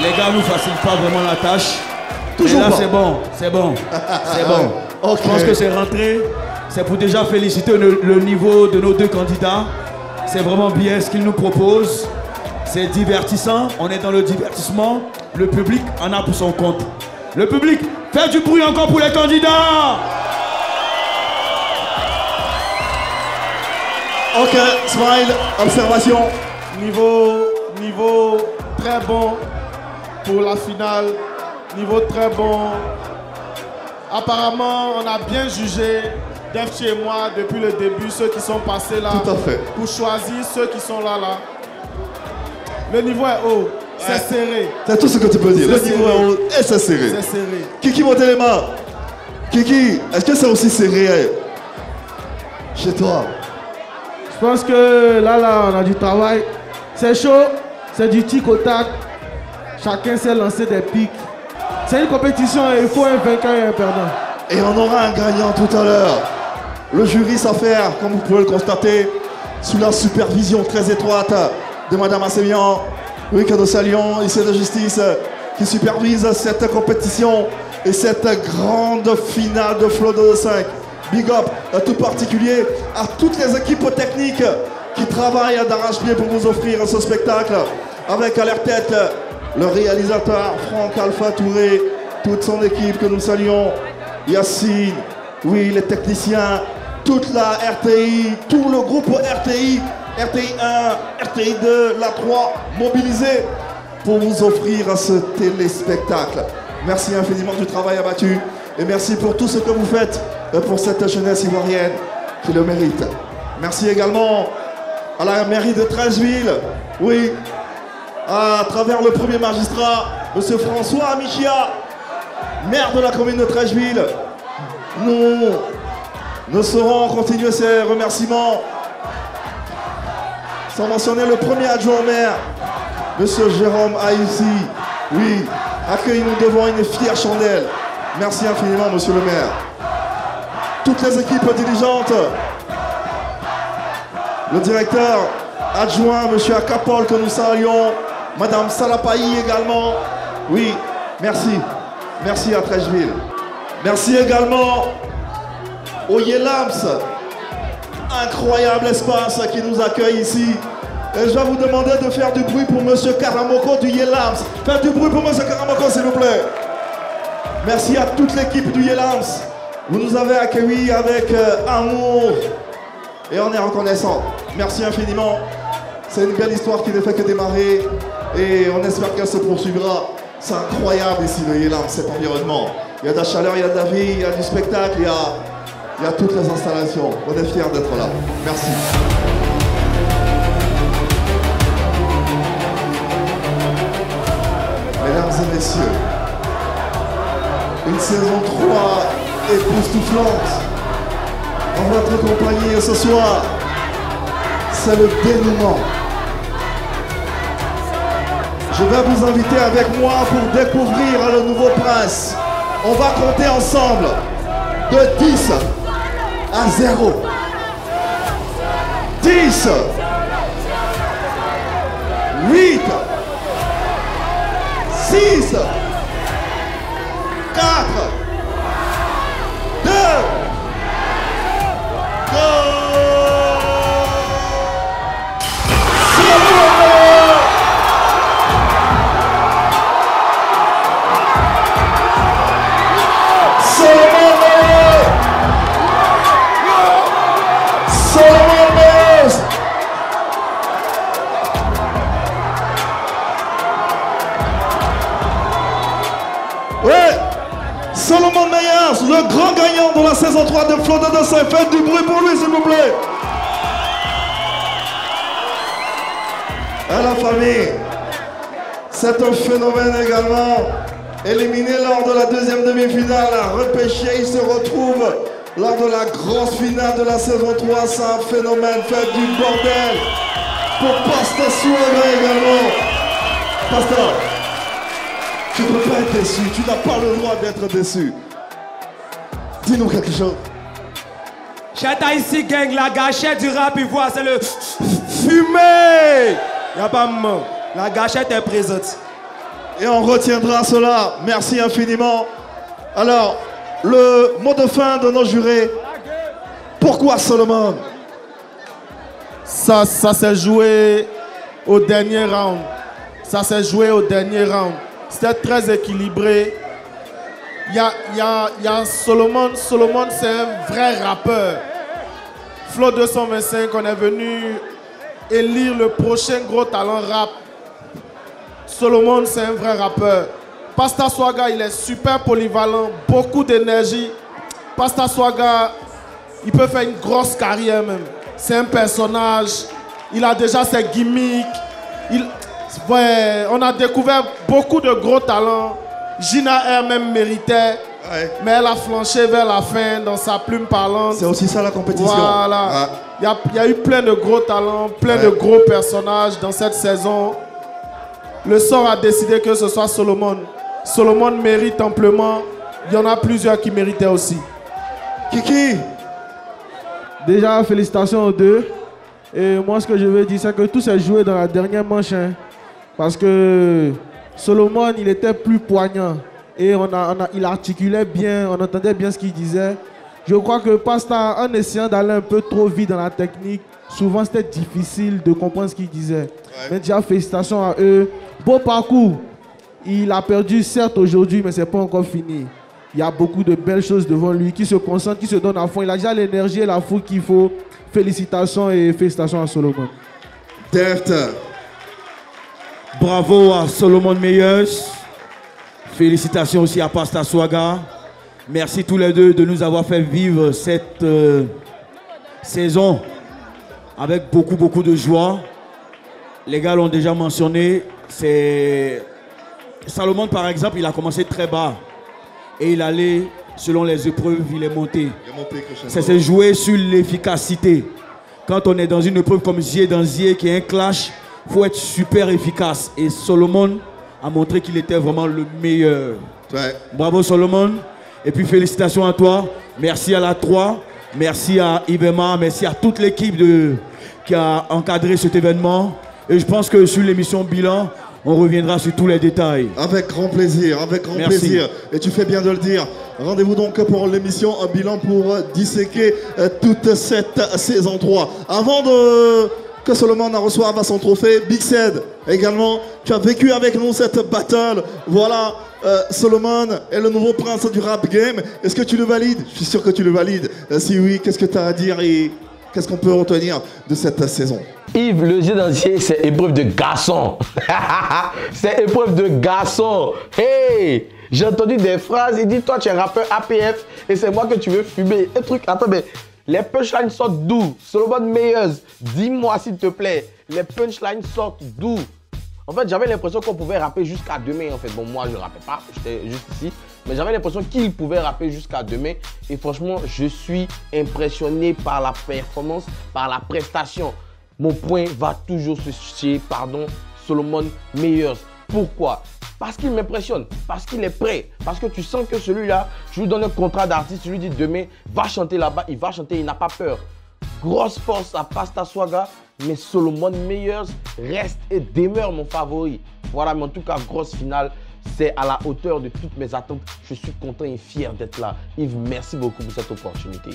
Les gars nous facilitent pas vraiment la tâche. Toujours mais là, pas. c'est bon. Okay. Je pense que c'est rentré. C'est pour déjà féliciter le niveau de nos 2 candidats. C'est vraiment bien ce qu'ils nous proposent. C'est divertissant. On est dans le divertissement. Le public en a pour son compte. Le public, faites du bruit encore pour les candidats. Ok, smile, observation. Niveau très bon pour la finale. Niveau très bon. Apparemment, on a bien jugé Defty et moi depuis le début, ceux qui sont passés là. Tout à fait. Pour choisir ceux qui sont là. Le niveau est haut. C'est serré. C'est tout ce que tu peux dire. Le niveau est haut et c'est serré. C'est serré. Kiki, montez les mains. Kiki, est-ce que c'est aussi serré chez toi? Je pense que là, on a du travail. C'est chaud, c'est du tic au tac. Chacun sait lancer des pics. C'est une compétition et il faut un vainqueur et un perdant. Et on aura un gagnant tout à l'heure. Le jury s'affaire, comme vous pouvez le constater, sous la supervision très étroite de Madame Assémian, oui, que nous saluons, ici de justice, qui supervise cette compétition et cette grande finale de Flow 225. Big up, tout particulier à toutes les équipes techniques qui travaillent d'arrache-pied pour vous offrir ce spectacle. Avec à leur tête le réalisateur Franck Alpha Touré, toute son équipe que nous saluons, Yacine, oui, les techniciens, toute la RTI, tout le groupe RTI, RTI 1, RTI 2, la 3, mobilisés pour vous offrir ce téléspectacle. Merci infiniment du travail abattu et merci pour tout ce que vous faites pour cette jeunesse ivoirienne qui le mérite. Merci également à la mairie de Treichville, oui, à travers le premier magistrat, M. François Amichia, maire de la commune de Treichville. Nous saurons continuer ces remerciements sans mentionner le premier adjoint au maire, M. Jérôme Aïssi. Oui, accueillez-nous devant une fière chandelle. Merci infiniment, monsieur le maire. Toutes les équipes dirigeantes, le directeur adjoint, M. Akapol, que nous saluons, Madame Salapaï également. Oui, merci. Merci à Treichville. Merci également au Yelams, incroyable espace qui nous accueille ici. Et je vais vous demander de faire du bruit pour Monsieur Karamoko du Yelams. Faites du bruit pour Monsieur Karamoko, s'il vous plaît. Merci à toute l'équipe du Yelams. Vous nous avez accueillis avec amour et on est reconnaissant. Merci infiniment. C'est une belle histoire qui ne fait que démarrer et on espère qu'elle se poursuivra. C'est incroyable ici le Yelams, cet environnement. Il y a de la chaleur, il y a de la vie, il y a du spectacle, il y a toutes les installations. On est fiers d'être là. Merci. Mesdames et messieurs, une saison 3 époustouflante en votre compagnie ce soir, c'est le dénouement. Je vais vous inviter avec moi pour découvrir le nouveau prince. On va compter ensemble de 10 à 0. 10, 8, 6, 4, 2, Solomon Meyers, le grand gagnant de la saison 3 de Flow 225. Faites du bruit pour lui, s'il vous plaît. À la famille, c'est un phénomène également. Éliminé lors de la deuxième demi-finale, repêché, il se retrouve lors de la grosse finale de la saison 3. C'est un phénomène. Faites du bordel pour Pastor Swaga également. Pastor, tu ne peux pas être déçu, tu n'as pas le droit d'être déçu. Dis-nous quelque chose. Chata ici, gang, la gâchette du rap ivoire, c'est le fumé. Y'a pas maman, la gâchette est présente. Et on retiendra cela. Merci infiniment. Alors, le mot de fin de nos jurés. Pourquoi Solomon? Ça s'est joué au dernier round. Ça s'est joué au dernier round. C'était très équilibré. Il y a Solomon. Solomon, c'est un vrai rappeur. Flow 225, on est venu élire le prochain gros talent rap. Solomon, c'est un vrai rappeur. Pastor Swaga, il est super polyvalent, beaucoup d'énergie. Pastor Swaga, il peut faire une grosse carrière même. C'est un personnage. Il a déjà ses gimmicks. Ouais, on a découvert beaucoup de gros talents. Gina R même méritait, mais elle a flanché vers la fin dans sa plume parlante. C'est aussi ça la compétition. Voilà. Il y a eu plein de gros talents, plein de gros personnages dans cette saison. Le sort a décidé que ce soit Solomon. Solomon mérite amplement. Il y en a plusieurs qui méritaient aussi. Kiki. Déjà, félicitations aux deux. Et moi, ce que je veux dire, c'est que tout s'est joué dans la dernière manche. Hein, parce que Solomon, il était plus poignant. Et il articulait bien, on entendait bien ce qu'il disait. Je crois que Pastor, en essayant d'aller un peu trop vite dans la technique, souvent c'était difficile de comprendre ce qu'il disait. Ouais. Mais déjà, félicitations à eux. Beau parcours. Il a perdu, certes, aujourd'hui, mais ce n'est pas encore fini. Il y a beaucoup de belles choses devant lui, qui se concentre, qui se donne à fond. Il a déjà l'énergie et la foule qu'il faut. Félicitations et félicitations à Solomon. Deft. Bravo à Solomon Meyers. Félicitations aussi à Pastor Swaga. Merci tous les deux de nous avoir fait vivre cette saison avec beaucoup de joie. Les gars l'ont déjà mentionné. C'est Solomon, par exemple, il a commencé très bas. Et il allait, selon les épreuves, il est monté. Ça s'est joué sur l'efficacité. Quand on est dans une épreuve comme Zier dans Zier, qui est un clash, il faut être super efficace. Et Solomon a montré qu'il était vraiment le meilleur. Ouais. Bravo Solomon. Et puis félicitations à toi. Merci à la 3. Merci à Ibema. Merci à toute l'équipe qui a encadré cet événement. Et je pense que sur l'émission Bilan, on reviendra sur tous les détails. Avec grand plaisir, avec grand plaisir. Et tu fais bien de le dire. Rendez-vous donc pour l'émission Bilan pour disséquer toute cette saison 3. Avant que Solomon reçoive son trophée, Big Said également, tu as vécu avec nous cette battle. Voilà, Solomon est le nouveau prince du rap game. Est-ce que tu le valides? Je suis sûr que tu le valides. Si oui, qu'est-ce que tu as à dire et qu'est-ce qu'on peut retenir de cette saison? Yves, le jeu d'entier, c'est épreuve de garçon. C'est épreuve de garçon. Hey, j'ai entendu des phrases, il dit, toi tu es rappeur APF et c'est moi que tu veux fumer. Un truc, attends, mais les punchlines sortent d'où? Solomon Meyers, dis-moi s'il te plaît, les punchlines sortent d'où? En fait, j'avais l'impression qu'on pouvait rapper jusqu'à demain. En fait, bon, moi je ne rappais pas, j'étais juste ici. Mais j'avais l'impression qu'il pouvait rapper jusqu'à demain. Et franchement, je suis impressionné par la performance, par la prestation. Mon point va toujours se chez, Solomon Meyers. Pourquoi? Parce qu'il m'impressionne, parce qu'il est prêt, parce que tu sens que celui-là, tu lui donnes un contrat d'artiste, tu lui dis demain, va chanter là-bas, il va chanter, il n'a pas peur. Grosse force à Pasta Swaga, mais Solomon Meyers reste et demeure mon favori. Voilà, mais en tout cas, grosse finale, c'est à la hauteur de toutes mes attentes. Je suis content et fier d'être là. Yves, merci beaucoup pour cette opportunité.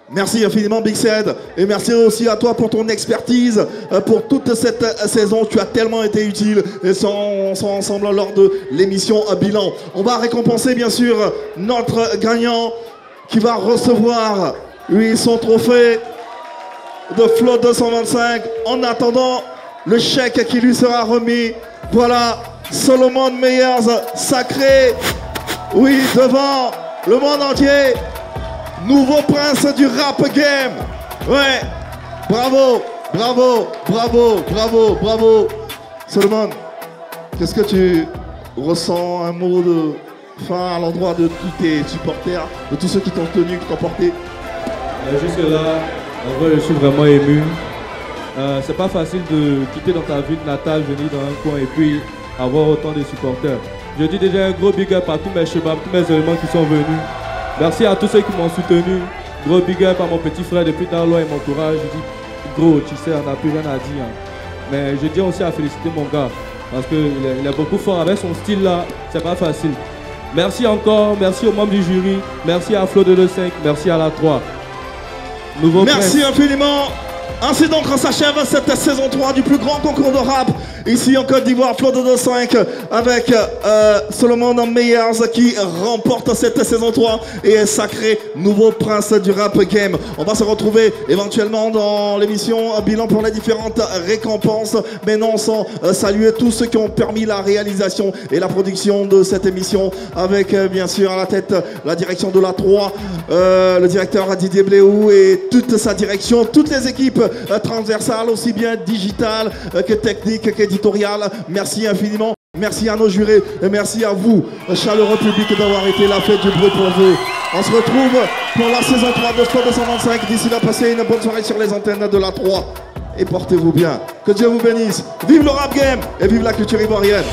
Merci infiniment Big Said et merci aussi à toi pour ton expertise pour toute cette saison. Tu as tellement été utile et on sera ensemble lors de l'émission Bilan. On va récompenser bien sûr notre gagnant qui va recevoir lui son trophée de Flow 225. En attendant le chèque qui lui sera remis, voilà Solomon Meyers sacré, oui, devant le monde entier. Nouveau prince du rap game. Ouais. Bravo, bravo, bravo, bravo, bravo. Solomon, qu'est-ce que tu ressens, un mot de fin à l'endroit de tous tes supporters, de tous ceux qui t'ont tenu, qui t'ont porté? Jusque là, en vrai, je suis vraiment ému. C'est pas facile de quitter dans ta ville natale, venir dans un coin et puis avoir autant de supporters. Je dis déjà un gros big up à tous mes chebabs, tous mes éléments qui sont venus. Merci à tous ceux qui m'ont soutenu. Gros big up à mon petit frère depuis dans loin et mon entourage. Je dis gros, tu sais, on n'a plus rien à dire. Mais je tiens aussi à féliciter mon gars. Parce qu'il est beaucoup fort avec son style là. C'est pas facile. Merci encore. Merci aux membres du jury. Merci à Flo 225. Merci à la 3. Merci infiniment. Ainsi donc s'achève cette saison 3 du plus grand concours de rap ici en Côte d'Ivoire, Flow 225 avec Solomon Meyers qui remporte cette saison 3 et est sacré nouveau prince du rap game. On va se retrouver éventuellement dans l'émission Bilan pour les différentes récompenses, mais non sans saluer tous ceux qui ont permis la réalisation et la production de cette émission avec bien sûr à la tête la direction de la 3, le directeur Didier Bléou et toute sa direction, toutes les équipes transversales aussi bien digitales que techniques qu'éditoriales. Merci infiniment. Merci à nos jurés et merci à vous, chaleureux public, d'avoir été là. Faites du bruit pour vous. On se retrouve pour la saison 3 de Flow 225. D'ici là, passez une bonne soirée sur les antennes de la 3 et portez-vous bien. Que Dieu vous bénisse. Vive le rap game et vive la culture ivoirienne.